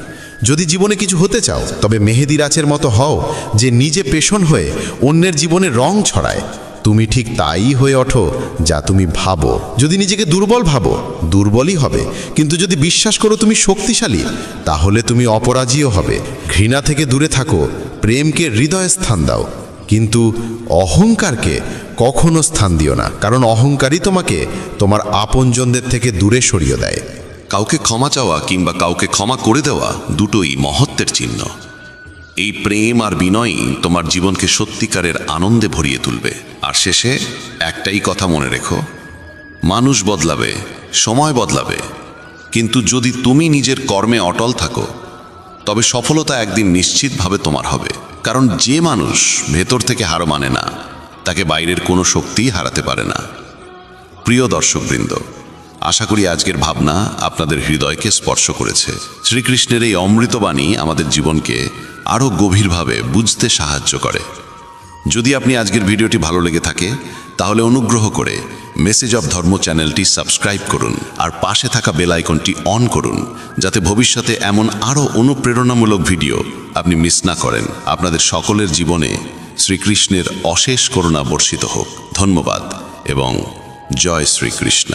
যদি জীবনে কিছু হতে চাও তবে মেহেদি রাচের মতো হও, যে নিজে পেশন হয়ে অন্যের জীবনে রং ছড়ায়। তুমি ঠিক তাই হয়ে ওঠো যা তুমি ভাবো। যদি নিজেকে দুর্বল ভাবো, দুর্বলই হবে, কিন্তু যদি বিশ্বাস করো তুমি শক্তিশালী, তাহলে তুমি অপরাজীয় হবে। ঘৃণা থেকে দূরে থাকো, প্রেমকে হৃদয়ে স্থান দাও, কিন্তু অহংকারকে কখনো স্থান দিও না, কারণ অহংকারই তোমাকে তোমার আপনজনদের থেকে দূরে সরিয়ে দেয়। কাউকে ক্ষমা চাওয়া কিংবা কাউকে ক্ষমা করে দেওয়া দুটোই মহত্বের চিহ্ন। এই প্রেম আর বিনয়ই তোমার জীবনকে সত্যিকারের আনন্দে ভরিয়ে তুলবে। আর শেষে একটাই কথা মনে রেখো, মানুষ বদলাবে, সময় বদলাবে, কিন্তু যদি তুমি নিজের কর্মে অটল থাকো তবে সফলতা একদিন নিশ্চিতভাবে তোমার হবে। কারণ যে মানুষ ভেতর থেকে হার মানে না, তাকে বাইরের কোনো শক্তিই হারাতে পারে না। প্রিয় দর্শকবৃন্দ, আশা করি আজকের ভাবনা আপনাদের হৃদয়কে স্পর্শ করেছে। শ্রীকৃষ্ণের এই অমৃতবাণী আমাদের জীবনকে আরও গভীরভাবে বুঝতে সাহায্য করে। যদি আপনি আজকের ভিডিওটি ভালো লেগে থাকে তাহলে অনুগ্রহ করে মেসেজ অফ ধর্ম চ্যানেলটি সাবস্ক্রাইব করুন আর পাশে থাকা বেল আইকনটি অন করুন, যাতে ভবিষ্যতে এমন আরও অনুপ্রেরণামূলক ভিডিও আপনি মিস না করেন। আপনাদের সকলের জীবনে শ্রীকৃষ্ণের অশেষ করুণা বর্ষিত হোক। ধন্যবাদ এবং জয় শ্রীকৃষ্ণ।